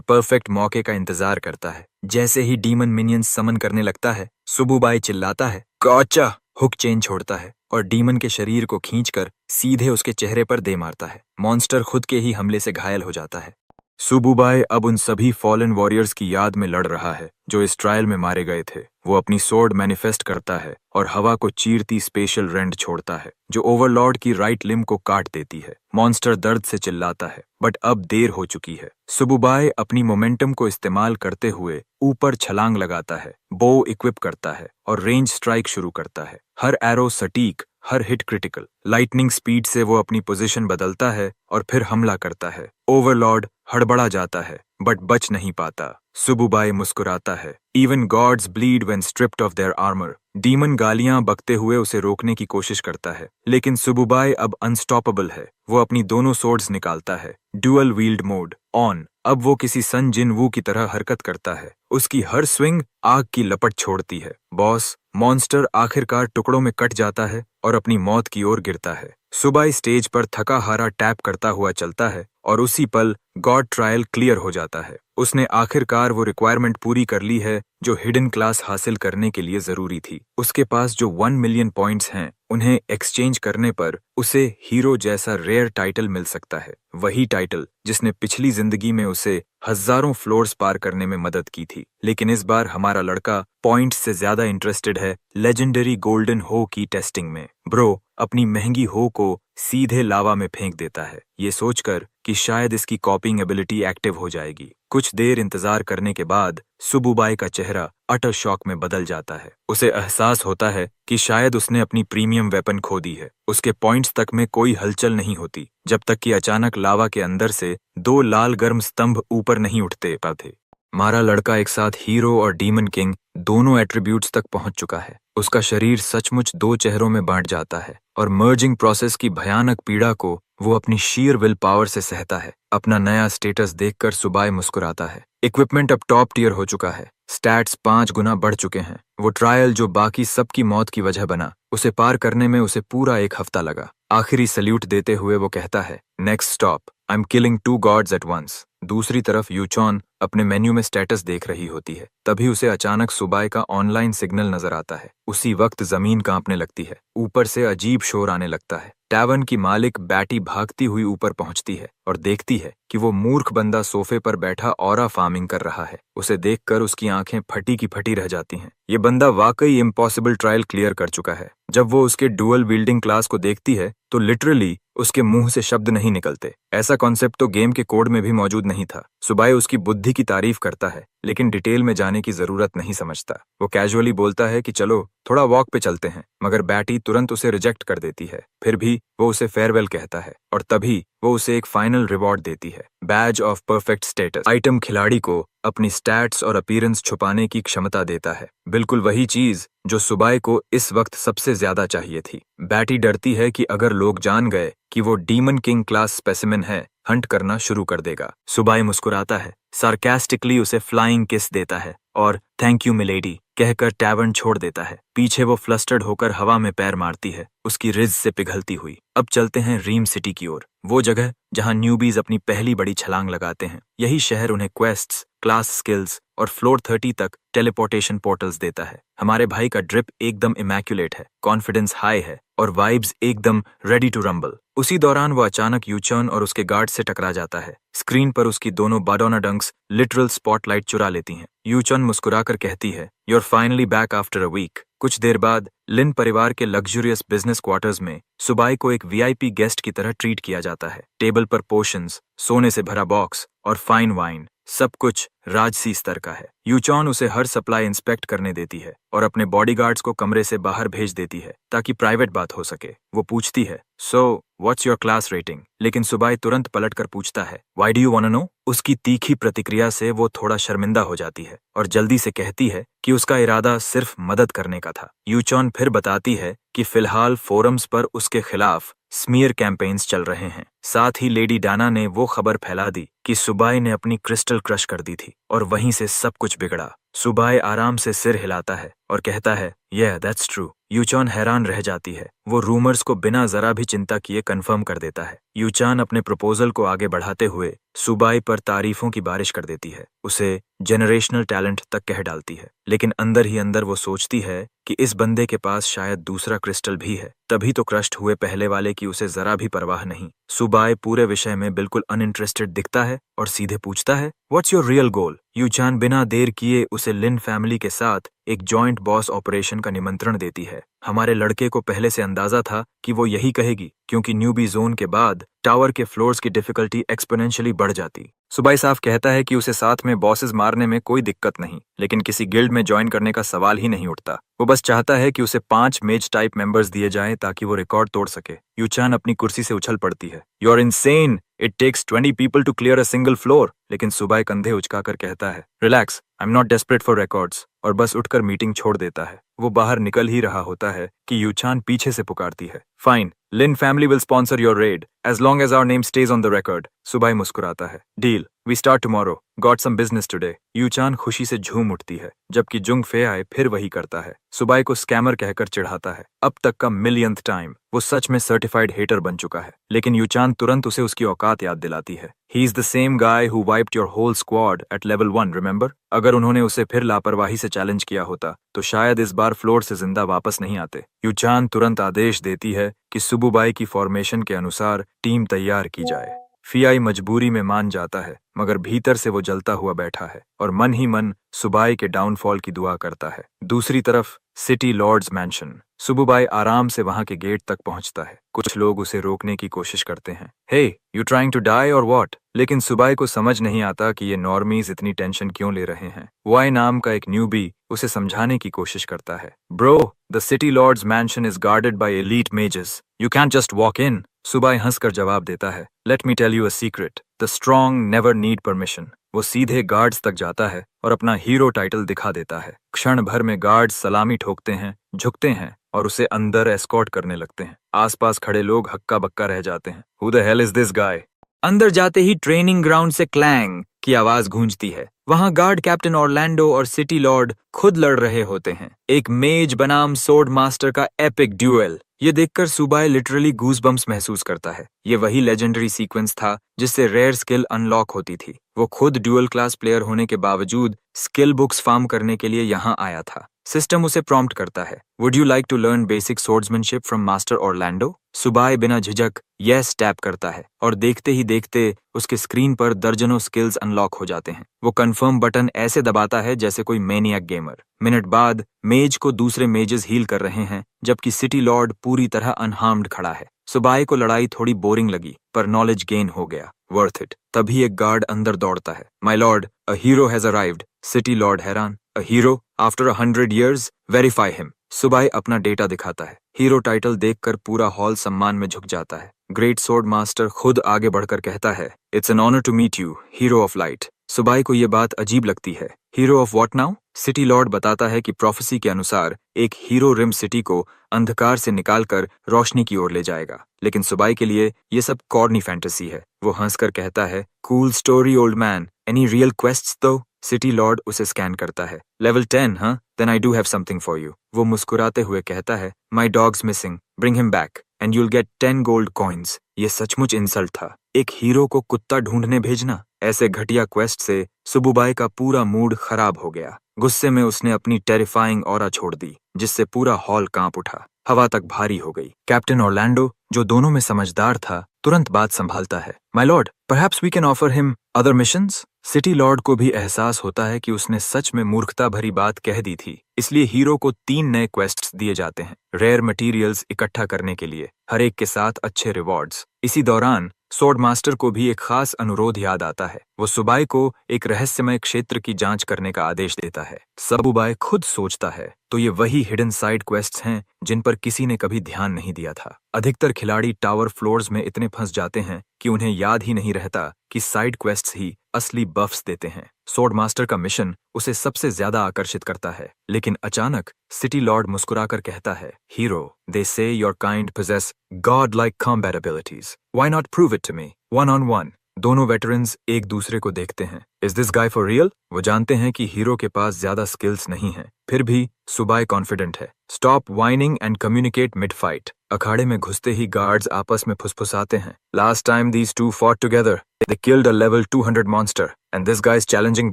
Speaker 1: परफेक्ट मौके का इंतजार करता है। जैसे ही डीमन मिनियंस समन करने लगता है, सुबुबाई चिल्लाता है, गॉचा! हुक चेन छोड़ता है और डीमन के शरीर को खींचकर सीधे उसके चेहरे पर दे मारता है। मॉन्स्टर खुद के ही हमले से घायल हो जाता है। सुबुबाई अब उन सभी फॉलन वॉरियर्स की याद में लड़ रहा है जो इस ट्रायल में मारे गए थे। वो अपनी सोर्ड मैनिफेस्ट करता है और हवा को चीरती स्पेशल रेंड छोड़ता है जो ओवरलॉर्ड की राइट लिम्ब को काट देती है। मॉन्स्टर दर्द से चिल्लाता है, बट अब देर हो चुकी है। सुबुबाई अपनी मोमेंटम को इस्तेमाल करते हुए ऊपर छलांग लगाता है, बो इक्विप करता है और रेंज स्ट्राइक शुरू करता है। हर एरो सटीक, हर हिट क्रिटिकल। लाइटनिंग स्पीड से वो अपनी पोजीशन बदलता है और फिर हमला करता है। ओवरलॉर्ड हड़बड़ा जाता है, बट बच नहीं पाता। सुबुबाई मुस्कुराता है, even gods bleed when stripped of their armour. Demon गालियां बकते हुए उसे रोकने की कोशिश करता है, लेकिन सुबुबाई अब अनस्टॉपेबल है। वो अपनी दोनों सोर्ड्स निकालता है, डुअल व्हील्ड मोड ऑन। अब वो किसी सन जिन वू की तरह हरकत करता है। उसकी हर स्विंग आग की लपट छोड़ती है। बॉस मॉन्स्टर आखिरकार टुकड़ों में कट जाता है और अपनी मौत की ओर गिरता है। सुबाई स्टेज पर थका हारा टैप करता हुआ चलता है और उसी पल गॉड ट्रायल क्लियर हो जाता है। उसने आखिरकार वो रिक्वायरमेंट पूरी कर ली है जो हिडन क्लास हासिल करने के लिए जरूरी थी। उसके पास जो 1 मिलियन पॉइंट्स हैं, उन्हें एक्सचेंज करने पर उसे हीरो जैसा रेयर टाइटल मिल सकता है। वही टाइटल जिसने पिछली जिंदगी में उसे हजारों फ्लोर्स पार करने में मदद की थी। लेकिन इस बार हमारा लड़का पॉइंट्स से ज्यादा इंटरेस्टेड है लेजेंडरी गोल्डन हो की टेस्टिंग में। ब्रो अपनी महंगी हो को सीधे लावा में फेंक देता है, ये सोचकर कि शायद इसकी कॉपिंग एबिलिटी एक्टिव हो जाएगी। कुछ देर इंतजार करने के बाद सुबुबाई का चेहरा अटर शॉक में बदल जाता है। उसे एहसास होता है कि शायद उसने अपनी प्रीमियम वेपन खो दी है। उसके पॉइंट्स तक में कोई हलचल नहीं होती जब तक कि अचानक लावा के अंदर से 2 लाल गर्म स्तंभ ऊपर नहीं उठते पाते। हमारा लड़का एक साथ हीरो और डीमन किंग दोनों एट्रीब्यूट्स तक पहुंच चुका है। उसका शरीर सचमुच दो चेहरों में बांट जाता है और मर्जिंग प्रोसेस की भयानक पीड़ा को वो अपनी शीर विल पावर से सहता है। अपना नया स्टेटस देखकर सुबाई मुस्कुराता है। इक्विपमेंट अब टॉप टियर हो चुका है। स्टैट्स 5 गुना बढ़ चुके हैं। वो ट्रायल जो बाकी सबकी मौत की वजह बना, उसे पार करने में उसे पूरा 1 हफ्ता लगा। आखिरी सल्यूट देते हुए वो कहता है, next stop, I am killing 2 gods at once. दूसरी तरफ यूचॉन अपने मेन्यू में स्टेटस देख रही होती है। तभी उसे अचानक सुबाई का ऑनलाइन सिग्नल नजर आता है। उसी वक्त जमीन कांपने लगती है। ऊपर से अजीब शोर आने लगता है। टैवर्न की मालिक बैटी भागती हुई ऊपर पहुंचती है और देखती है कि वो मूर्ख बंदा सोफे पर बैठा ऑरा फार्मिंग कर रहा है। उसे देखकर उसकी आंखें फटी की फटी रह जाती हैं। ये बंदा वाकई इम्पॉसिबल ट्रायल क्लियर कर चुका है। जब वो उसके डुअल विल्डिंग क्लास को देखती है तो लिटरली उसके मुंह से शब्द नहीं निकलते। ऐसा कॉन्सेप्ट तो गेम के कोड में भी मौजूद नहीं था। सुबाई उसकी बुद्धि की तारीफ करता है, लेकिन डिटेल में जाने की जरूरत नहीं समझता। वो कैजुअली बोलता है कि चलो थोड़ा वॉक पे चलते हैं, मगर बैटी तुरंत उसे रिजेक्ट कर देती है। फिर भी वो उसे फेयरवेल कहता है और तभी वो उसे एक फाइनल रिवॉर्ड देती है, Baij of perfect status. Item खिलाड़ी को अपनी स्टैट्स और अपीयरेंस छुपाने की क्षमता देता है। बिल्कुल वही चीज जो सुबाई को इस वक्त सबसे ज्यादा चाहिए थी। बैटी डरती है कि अगर लोग जान गए कि वो डीमन किंग क्लास स्पेसिमेन है, हंट करना शुरू कर देगा। सुबाई मुस्कुराता है, सार्कास्टिकली उसे फ्लाइंग किस देता है और थैंक यू मिलेडी कहकर टैवर्न छोड़ देता है। पीछे वो फ्लस्टर्ड होकर हवा में पैर मारती है, उसकी रिज से पिघलती हुई। अब चलते हैं रीम सिटी की ओर, वो जगह जहां न्यूबीज अपनी पहली बड़ी छलांग लगाते हैं। यही शहर उन्हें क्वेस्ट्स, क्लास स्किल्स और फ्लोर 30 तक टेलीपोर्टेशन पोर्टल्स देता है। हमारे भाई का ड्रिप एकदम इमैक्युलेट है, कॉन्फिडेंस हाई है और वाइब्स एकदम रेडी टू रंबल। उसी दौरान वो अचानक यूचर्न और उसके गार्ड से टकरा जाता है। स्क्रीन पर उसकी दोनों बाडोना डंक्स लिटरल स्पॉटलाइट चुरा लेती हैं। यूचर्न मुस्कुराकर कहती है, you are finally back after a week. कुछ देर बाद लिन परिवार के लग्जरियस बिजनेस क्वार्टर्स में सुबाई को एक वीआईपी गेस्ट की तरह ट्रीट किया जाता है। टेबल पर पोशंस, सोने से भरा बॉक्स और फाइन वाइन, सब कुछ राजसी स्तर का है। यूचॉन उसे हर सप्लाई इंस्पेक्ट करने देती है और अपने बॉडीगार्ड्स को कमरे से बाहर भेज देती है ताकि प्राइवेट बात हो सके। वो पूछती है, so what's your class rating? लेकिन सुबाई तुरंत पलटकर पूछता है, why do you want to know? उसकी तीखी प्रतिक्रिया से वो थोड़ा शर्मिंदा हो जाती है और जल्दी से कहती है कि उसका इरादा सिर्फ मदद करने का था। यूचॉन फिर बताती है कि फिलहाल फोरम्स पर उसके खिलाफ स्मीयर कैंपेन्स चल रहे हैं। साथ ही लेडी डाना ने वो खबर फैला दी कि सुबाई ने अपनी क्रिस्टल क्रश कर दी थी और वहीं से सब कुछ बिगड़ा। सुबाई आराम से सिर हिलाता है और कहता है, yeah, that's true। यूचॉन हैरान रह जाती है। वो रूमर्स को बिना जरा भी चिंता किए कंफर्म कर देता है। यूचॉन अपने प्रपोजल को आगे बढ़ाते हुए सुबाई पर तारीफों की बारिश कर देती है, उसे जेनरेशनल टैलेंट तक कह डालती है। लेकिन अंदर ही अंदर वो सोचती है कि इस बंदे के पास शायद दूसरा क्रिस्टल भी है, तभी तो क्रस्ट हुए पहले वाले की उसे जरा भी परवाह नहीं। सुबाई पूरे विषय में बिल्कुल अनइंटरेस्टेड दिखता है और सीधे पूछता है, व्हाट्स योर रियल गोल? यूचॉन बिना देर किए उसे लिन फैमिली के साथ एक जॉइंट बॉस ऑपरेशन का निमंत्रण देती है। हमारे लड़के को पहले से अंदाजा था कि वो यही कहेगी, क्योंकि न्यूबी जोन के बाद टावर के फ्लोर्स की डिफिकल्टी एक्सपोनेंशियली बढ़ जाती। सुबाई साफ कहता है कि उसे साथ में बॉसेस मारने में कोई दिक्कत नहीं, लेकिन किसी गिल्ड में ज्वाइन करने का सवाल ही नहीं उठता। वो बस चाहता है कि उसे 5 मेज टाइप मेंबर्स दिए जाएं ताकि वो रिकॉर्ड तोड़ सके। यूचॉन अपनी कुर्सी से उछल पड़ती है, you are insane, it takes 20 people to clear a single floor. लेकिन सुबाई कंधे उचकाकर कहता है, relax, I am not desperate for records, और बस उठकर मीटिंग छोड़ देता है। वो बाहर निकल ही रहा होता है कि यूचॉन पीछे से पुकारती है, fine, Lin family will sponsor your raid as long as our name stays on the record. Subai मुस्कुराता है, deal, we start tomorrow, got some business today. Yuchon खुशी से झूम उठती है, जबकि जुंग फे आए फिर वही करता है। सुबाई को स्कैमर कहकर चिढ़ाता है। अब तक का मिलियंथ टाइम वो सच में सर्टिफाइड हेटर बन चुका है। लेकिन यूचॉन तुरंत उसे उसकी औकात याद दिलाती है। He is the same guy who wiped your whole squad at level 1, remember? अगर उन्होंने उसे फिर लापरवाही से चैलेंज किया होता तो शायद इस बार फ्लोर से जिंदा वापस नहीं आते। यूचॉन तुरंत आदेश देती है कि सुबुबाई की फॉर्मेशन के अनुसार टीम तैयार की जाए। फियाई मजबूरी में मान जाता है, मगर भीतर से वो जलता हुआ बैठा है और मन ही मन सुबाई के डाउनफॉल की दुआ करता है। दूसरी तरफ सिटी लॉर्ड्स मैंशन। सुबुबाई आराम से वहां के गेट तक पहुंचता है। कुछ लोग उसे रोकने की कोशिश करते हैं, हे, यू ट्राइंग टू डाई और व्हाट? लेकिन सुबाई को समझ नहीं आता कि ये नॉर्मीज इतनी टेंशन क्यों ले रहे हैं। वाई नाम का एक न्यूबी उसे समझाने की कोशिश करता है, bro, the city lord's mansion is guarded by elite mages, you can't just walk in. Subai हंसकर जवाब देता है, let me tell you a secret, the strong never need permission. वो वो सीधे गार्ड्स तक जाता है और अपना हीरो टाइटल दिखा देता है। क्षण भर में गार्ड्स सलामी ठोकते हैं, झुकते हैं और उसे अंदर एस्कॉर्ट करने लगते हैं। आसपास खड़े लोग हक्का बक्का रह जाते हैं। Who the hell is this guy? अंदर जाते ही ट्रेनिंग ग्राउंड से क्लैंग की आवाज गूंजती है। वहां गार्ड कैप्टन ऑरलैंडो और सिटी लॉर्ड खुद लड़ रहे होते हैं। एक मेज बनाम सोर्ड मास्टर का एपिक ड्यूएल। ये देखकर सुबाई लिटरली गूज़बम्प्स महसूस करता है। ये वही लेजेंडरी सीक्वेंस था जिससे रेयर स्किल अनलॉक होती थी। वो खुद ड्यूअल क्लास प्लेयर होने के बावजूद स्किल बुक्स फार्म करने के लिए यहाँ आया था। सिस्टम उसे प्रॉम्प्ट करता है, would you like to learn basic swordsmanship from master Orlando? Subai बिना झिझक यस टैप करता है और देखते ही देखते उसके स्क्रीन पर दर्जनों स्किल्स अनलॉक हो जाते हैं। वो कंफर्म बटन ऐसे दबाता है जैसे कोई मैनियक गेमर। मिनट बाद मेज को दूसरे मेजेस हील कर रहे हैं, जबकि सिटी लॉर्ड पूरी तरह अनहार्म्ड खड़ा है। सुबाई को लड़ाई थोड़ी बोरिंग लगी, पर नॉलेज गेन हो गया। Worth it. तभी एक गार्ड अंदर दौड़ता है। My lord, a hero has arrived. City lord हैरान, a hero after 100 years? Verify him. Subai अपना डेटा दिखाता है। हीरो टाइटल देखकर पूरा हॉल सम्मान में झुक जाता है। ग्रेट सोर्ड मास्टर खुद आगे बढ़कर कहता है, it's an honour to meet you, hero of light. Subai को ये बात अजीब लगती है। Hero of what now? City lord बताता है कि प्रोफेसी के अनुसार एक हीरो रिम सिटी को अंधकार से निकालकर रोशनी की ओर ले जाएगा। लेकिन सुबाई के लिए ये सब कॉर्नी फैंटेसी है। वो हंसकर कहता है, cool story old man, any real quests though? City Lord उसे स्कैन करता है। लेवल 10, हाँ? Then I do have something for you. वो मुस्कुराते हुए कहता है, my dog's missing, bring him back and you'll get 10 gold coins। ये सचमुच इंसल्ट था। एक हीरो को कुत्ता ढूंढने भेजना। ऐसे घटिया क्वेस्ट से सुबुबाई का पूरा मूड खराब हो गया। गुस्से में उसने अपनी टेरिफाइंग ऑरा छोड़ दी, जिससे पूरा हॉल कांप उठा। हवा तक भारी हो गई। कैप्टन ऑरलैंडो, जो दोनों में समझदार था, तुरंत बात संभालता है। My lord, perhaps we can offer him other missions? City lord को भी एहसास होता है कि उसने सच में मूर्खता भरी बात कह दी थी। इसलिए हीरो को 3 नए क्वेस्ट्स दिए जाते हैं, रेयर मटेरियल्स इकट्ठा करने के लिए, हर एक के साथ अच्छे रिवॉर्ड्स। इसी दौरान सोर्ड मास्टर को भी एक खास अनुरोध याद आता है। वो सुबाई को एक रहस्यमय क्षेत्र की जांच करने का आदेश देता है। सुबाई खुद सोचता है, तो ये वही हिडन साइड क्वेस्ट्स हैं जिन पर किसी ने कभी ध्यान नहीं दिया था। अधिकतर खिलाड़ी टावर फ्लोर्स में इतने फंस जाते हैं कि उन्हें याद ही नहीं रहता कि साइड क्वेस्ट्स ही असली बफ्स देते हैं। सोर्ड मास्टर का मिशन उसे सबसे ज्यादा आकर्षित करता है। लेकिन अचानक सिटी लॉर्ड मुस्कुराकर कहता है, हीरो, दे से your kind possess god-like combat abilities. Why not prove it to me? One on one. दोनों वेटरन्स एक दूसरे को देखते हैं। Is this guy for real? वो जानते हैं कि हीरो के पास ज्यादा स्किल्स नहीं हैं। फिर भी सुबाई कॉन्फिडेंट है। Stop whining and communicate mid-fight. अखाड़े में घुसते ही गार्ड्स आपस में फुसफुसाते हैं। Last time these two fought together, they killed a level 200 monster, and this guy is challenging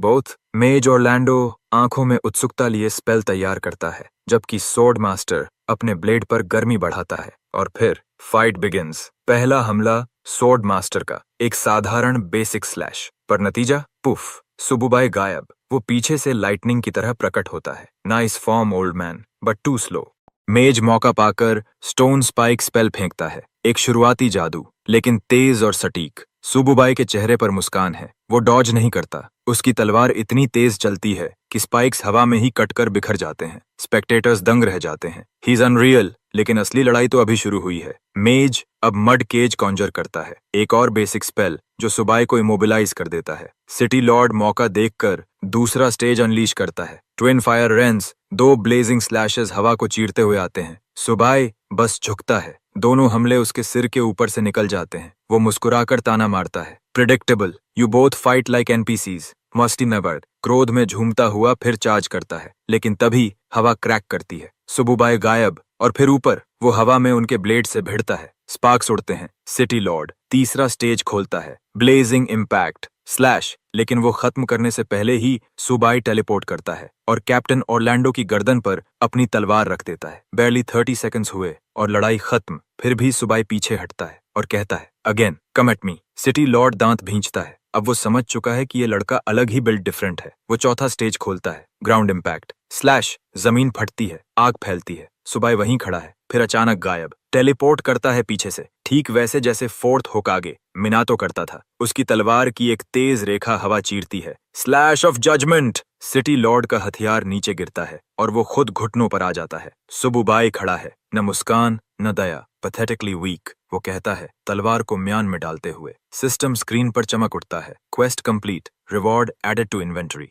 Speaker 1: both. मेज ऑरलैंडो आंखों में उत्सुकता लिए स्पेल तैयार करता है, जबकि सोर्ड मास्टर अपने ब्लेड पर गर्मी बढ़ाता है। और फिर फाइट बिगिंस। पहला हमला सोर्ड मास्टर का, एक साधारण बेसिक स्लैश, पर नतीजा पुफ, सुबुबाई गायब। वो पीछे से लाइटनिंग की तरह प्रकट होता है। Nice form old man, but too slow. Mage मौका पाकर स्टोन स्पाइक स्पेल फेंकता है, एक शुरुआती जादू, लेकिन तेज और सटीक। सुबुबाई के चेहरे पर मुस्कान है। वो डॉज नहीं करता। उसकी तलवार इतनी तेज चलती है कि स्पाइक्स हवा में ही कटकर बिखर जाते हैं। स्पेक्टेटर्स दंग रह जाते हैं। ही इज अनरियल, लेकिन असली लड़ाई तो अभी शुरू हुई है। मेज अब मड केज कॉन्जर करता है, एक और बेसिक स्पेल जो सुबाई को इमोबिलाइज कर देता है। सिटी लॉर्ड मौका देखकर दूसरा स्टेज अनलीश करता है। Twin fire Reigns, 2 blazing slashes हवा को चीरते हुए आते हैं। सुबाई बस झुकता है। दोनों हमले उसके सिर के ऊपर से निकल जाते हैं। वो मुस्कुराकर ताना मारता है, predictable, you both fight like NPCs. Musty never क्रोध में झूमता हुआ फिर चार्ज करता है, लेकिन तभी हवा क्रैक करती है। सुबुबाई गायब, और फिर ऊपर वो हवा में उनके ब्लेड से भिड़ता है। स्पार्क्स उड़ते हैं। सिटी लॉर्ड तीसरा स्टेज खोलता है, ब्लेजिंग इम्पैक्ट स्लैश, लेकिन वो खत्म करने से पहले ही सुबाई टेलीपोर्ट करता है और कैप्टन ऑरलैंडो की गर्दन पर अपनी तलवार रख देता है। बैरली 30 सेकंड्स हुए और लड़ाई खत्म। फिर भी सुबाई पीछे हटता है और कहता है, again come at me. City Lord दांत भींचता है। अब वो समझ चुका है कि ये लड़का अलग ही बिल्ड डिफरेंट है। वो चौथा स्टेज खोलता है, ग्राउंड इम्पैक्ट स्लैश, जमीन फटती है, आग फैलती है। सुबाई वहीं खड़ा है, फिर अचानक गायब। टेलीपोर्ट करता है पीछे से, ठीक वैसे जैसे फोर्थ होकागे मिनातो करता था। उसकी तलवार की एक तेज रेखा हवा चीरती है। Slash of judgment. City lord का हथियार नीचे गिरता है और वो खुद घुटनों पर आ जाता है। सुबुबाई खड़ा है, न मुस्कान न दया, पैथेटिकली वीक, वो कहता है, तलवार को म्यान में डालते हुए। सिस्टम स्क्रीन पर चमक उठता है। Quest complete, reward added to inventory.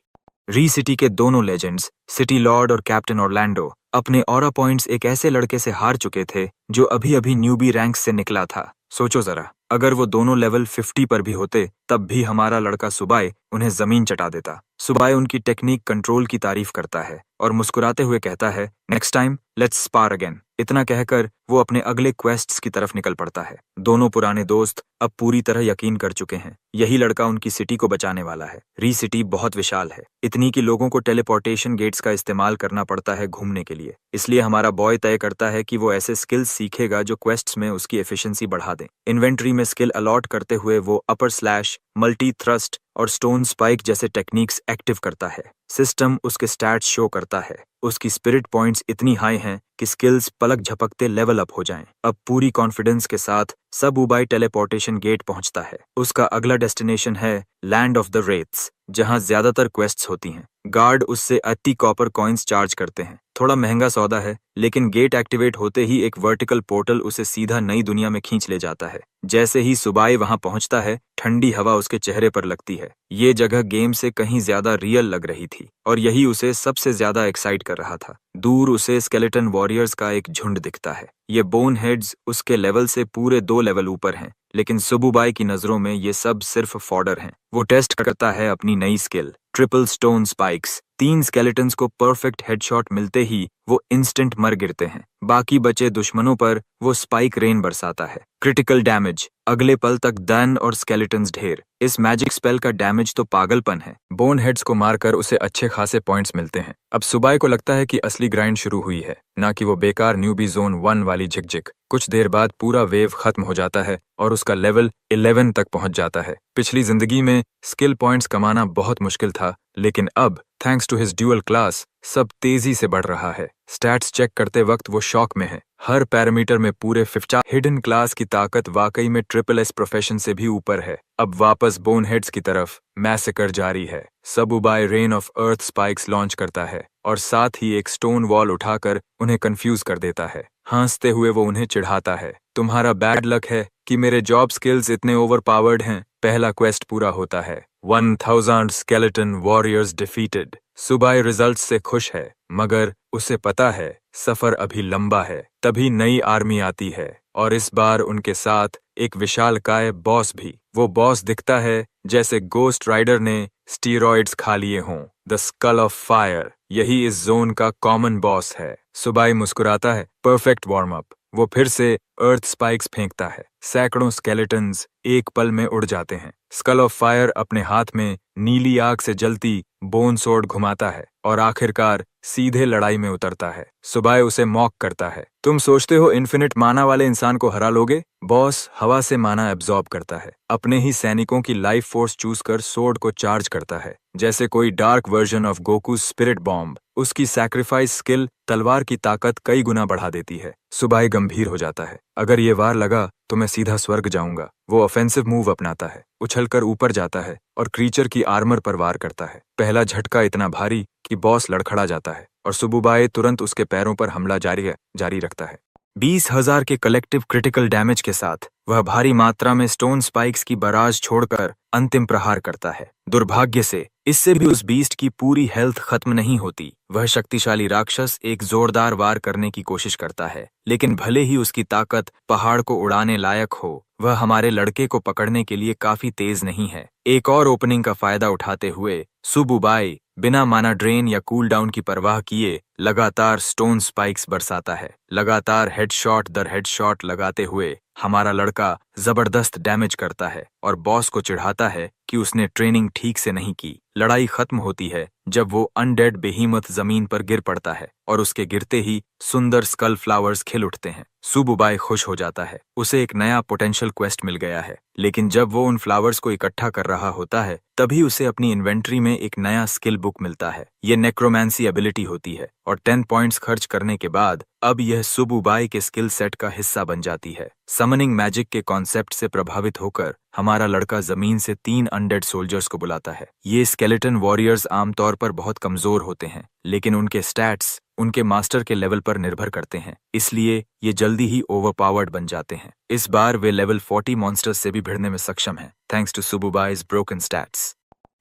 Speaker 1: री सिटी के दोनों लेजेंड्स, सिटी लॉर्ड और कैप्टन ऑरलैंडो, अपने ऑरा पॉइंट्स एक ऐसे लड़के से हार चुके थे जो अभी अभी न्यूबी रैंक्स से निकला था। सोचो जरा, अगर वो दोनों लेवल 50 पर भी होते तब भी हमारा लड़का सुबाई उन्हें जमीन चटा देता। सुबाई उनकी टेक्निक कंट्रोल की तारीफ करता है और मुस्कुराते हुए कहता है, next time let's spar again. इतना कहकर वो अपने अगले क्वेस्ट्स की तरफ निकल पड़ता है। दोनों पुराने दोस्त अब पूरी तरह यकीन कर चुके हैं, यही लड़का उनकी सिटी को बचाने वाला है। री सिटी बहुत विशाल है, इतनी कि लोगों को टेलीपोर्टेशन गेट्स का इस्तेमाल करना पड़ता है घूमने के लिए। इसलिए हमारा बॉय तय करता है कि वो ऐसे स्किल्स सीखेगा जो क्वेस्ट्स में उसकी एफिशिएंसी बढ़ा दें। इन्वेंट्री में स्किल अलॉट करते हुए वो अपर स्लैश, मल्टी थ्रस्ट और स्टोन स्पाइक जैसे टेक्निक्स एक्टिव करता है। सिस्टम उसके स्टैट्स शो करता है। उसकी स्पिरिट पॉइंट्स इतनी हाई हैं कि स्किल्स पलक झपकते लेवल अप हो जाएं। अब पूरी कॉन्फिडेंस के साथ सब उबाई टेलीपोर्टेशन गेट पहुंचता है। उसका अगला डेस्टिनेशन है लैंड ऑफ द रेट्स, जहां ज्यादातर क्वेस्ट्स होती हैं। गार्ड उससे 80 कॉपर कॉइन्स चार्ज करते हैं। थोड़ा महंगा सौदा है, लेकिन गेट एक्टिवेट होते ही एक वर्टिकल पोर्टल उसे सीधा नई दुनिया में खींच ले जाता है। जैसे ही सुबाई वहां पहुंचता है, ठंडी हवा उसके चेहरे पर लगती है। ये जगह गेम से कहीं ज्यादा रियल लग रही थी और यही उसे सबसे ज्यादा एक्साइट कर रहा था। दूर उसे स्केलेटन वॉरियर्स का एक झुंड दिखता है। ये बोन हेड्स उसके लेवल से पूरे 2 लेवल ऊपर हैं, लेकिन सुबुबाई की नजरों में ये सब सिर्फ फॉडर हैं। वो टेस्ट करता है अपनी नई skill, triple stone spikes. 3 skeletons को परफेक्ट हेडशॉट मिलते ही वो इंस्टेंट मर गिरते हैं। बाकी बचे दुश्मनों पर वो स्पाइक रेन बरसाता है। क्रिटिकल डैमेज, अगले पल तक डन और स्केलेटन्स ढेर। इस मैजिक स्पेल का डैमेज तो पागलपन है। बोन हेड्स को मारकर उसे अच्छे खासे पॉइंट्स मिलते हैं। अब सुबाई को लगता है कि असली ग्राइंड शुरू हुई है, ना कि वो बेकार न्यूबी जोन 1 वाली झिकझिक। कुछ देर बाद पूरा वेव खत्म हो जाता है और उसका लेवल 11 तक पहुंच जाता है। पिछली जिंदगी में स्किल पॉइंट्स कमाना बहुत मुश्किल था, लेकिन अब thanks to his dual class सब तेजी से बढ़ रहा है। स्टैट्स चेक करते वक्त वो शॉक में है। हर पैरामीटर में पूरे 50। हिडन क्लास की ताकत वाकई में ट्रिपल एस प्रोफेशन से भी ऊपर है। अब वापस बोनहेड्स की तरफ मैसेकर जारी है। Sububai rain of earth spikes launch करता है और साथ ही एक स्टोन वॉल उठाकर उन्हें कंफ्यूज कर देता है। हंसते हुए वो उन्हें चिढ़ाता है, तुम्हारा बैड लक है कि मेरे जॉब स्किल्स इतने ओवरपावर्ड हैं। पहला क्वेस्ट पूरा होता है, 1000 स्केलेटन वॉरियर्स डिफीटेड। सुबाई रिजल्ट से खुश है, मगर उसे पता है सफर अभी लंबा है। तभी नई आर्मी आती है और इस बार उनके साथ एक विशालकाय बॉस भी। वो बॉस दिखता है जैसे गोस्ट राइडर ने स्टीरॉइड्स खा लिए हों। द स्कल ऑफ फायर, यही इस जोन का कॉमन बॉस है। सुबाई मुस्कुराता है, परफेक्ट वार्म अप। वो फिर से अर्थ स्पाइक्स फेंकता है। सैकड़ों स्केलेटन्स एक पल में उड़ जाते हैं। स्कल ऑफ फायर अपने हाथ में नीली आग से जलती बोन सोर्ड घुमाता है और आखिरकार सीधे लड़ाई में उतरता है। सुबाई उसे मॉक करता है, तुम सोचते हो इन्फिनिट माना वाले इंसान को हरा लोगे? बॉस हवा से माना एब्जॉर्ब करता है। अपने ही सैनिकों की लाइफ फोर्स चूज कर सोर्ड को चार्ज करता है, जैसे कोई dark version of Goku spirit bomb. उसकी सैक्रिफाइस स्किल तलवार की ताकत कई गुना बढ़ा देती है। सुबाई गंभीर हो जाता है, अगर ये वार लगा तो मैं सीधा स्वर्ग जाऊंगा। वो ऑफेंसिव मूव अपनाता है, उछलकर ऊपर जाता है और क्रीचर की आर्मर पर वार करता है। पहला झटका इतना भारी कि बॉस लड़खड़ा जाता है और सुबुबाई तुरंत उसके पैरों पर हमला जारी रखता है। 20,000 के कलेक्टिव क्रिटिकल डैमेज के साथ वह भारी मात्रा में स्टोन स्पाइक्स की बराज छोड़कर अंतिम प्रहार करता है। दुर्भाग्य से इससे भी उस बीस्ट की पूरी हेल्थ खत्म नहीं होती। वह शक्तिशाली राक्षस एक जोरदार वार करने की कोशिश करता है, लेकिन भले ही उसकी ताकत पहाड़ को उड़ाने लायक हो, वह हमारे लड़के को पकड़ने के लिए काफी तेज नहीं है। एक और ओपनिंग का फायदा उठाते हुए सुबुबाई बिना माना ड्रेन या कूल डाउन की परवाह किए लगातार स्टोन स्पाइक्स बरसाता है। लगातार हेडशॉट दर हेडशॉट लगाते हुए हमारा लड़का जबरदस्त डैमेज करता है और बॉस को चिढ़ाता है कि उसने ट्रेनिंग ठीक से नहीं की। लड़ाई खत्म होती है जब वो अनडेड बेहीमत जमीन पर गिर पड़ता है और उसके गिरते ही सुंदर स्कल फ्लावर्स खिल उठते हैं। सुबुबाई खुश हो जाता है, उसे एक नया पोटेंशियल क्वेस्ट मिल गया है। लेकिन जब वो उन फ्लावर्स को इकट्ठा कर रहा होता है, तभी उसे अपनी इन्वेंट्री में एक नया स्किल बुक मिलता है। ये नेक्रोमैंसी एबिलिटी होती है और 10 पॉइंट्स खर्च करने के बाद अब यह सुबुबाई के स्किल सेट का हिस्सा बन जाती है। समनिंग मैजिक के कॉन्सेप्ट से प्रभावित होकर हमारा लड़का जमीन से 3 अनडेड सोल्जर्स को बुलाता है। ये स्केलेटन वॉरियर्स आमतौर पर बहुत कमजोर होते हैं, लेकिन उनके स्टैट्स उनके मास्टर के लेवल पर निर्भर करते हैं, इसलिए ये जल्दी ही ओवरपावर्ड बन जाते हैं। इस बार वे लेवल 40 मॉन्स्टर्स से भी भिड़ने में सक्षम हैं, थैंक्स टू सुबुबाइ's ब्रोकन स्टैट्स।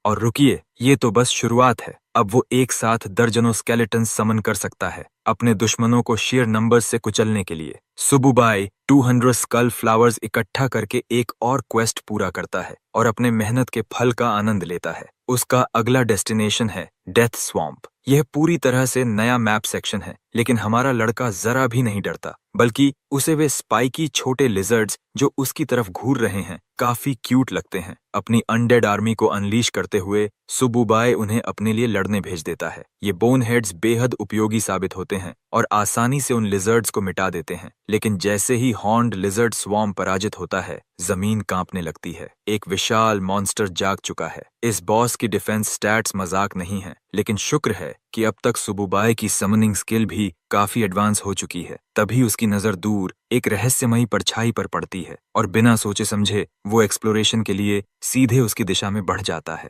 Speaker 1: और रुकिए, ये तो बस शुरुआत है। अब वो एक साथ दर्जनों स्केलेटन्स समन कर सकता है अपने दुश्मनों को शेयर नंबर्स से कुचलने के लिए। सुबुबाई 200 स्कल फ्लावर्स इकट्ठा करके एक और क्वेस्ट पूरा करता है और अपने मेहनत के फल का आनंद लेता है। उसका अगला डेस्टिनेशन है डेथ स्वैम्प। यह पूरी तरह से नया मैप सेक्शन है, लेकिन हमारा लड़का जरा भी नहीं डरता, बल्कि उसे वे स्पाइकी छोटे लिजर्ड्स जो उसकी तरफ घूर रहे हैं काफी क्यूट लगते हैं। अपनी अनडेड आर्मी को अनलीश करते हुए सुबुबाई उन्हें अपने लिए लड़ने भेज देता है। ये बोनहेड्स बेहद उपयोगी साबित होते हैं और आसानी से उन लिजर्ड्स को मिटा देते हैं, लेकिन जैसे ही हॉर्न्ड लिजर्ड स्वॉर्म पराजित होता है, जमीन कांपने लगती है। एक विशाल मॉन्स्टर जाग चुका है। इस बॉस की डिफेंस स्टैट्स मजाक नहीं है, लेकिन शुक्र है कि अब तक सुबुबाई की समनिंग स्किल भी काफी एडवांस हो चुकी है। तभी उसकी नजर दूर एक रहस्यमयी परछाई पर पड़ती है और बिना सोचे समझे वो एक्सप्लोरेशन के लिए सीधे उसकी दिशा में बढ़ जाता है।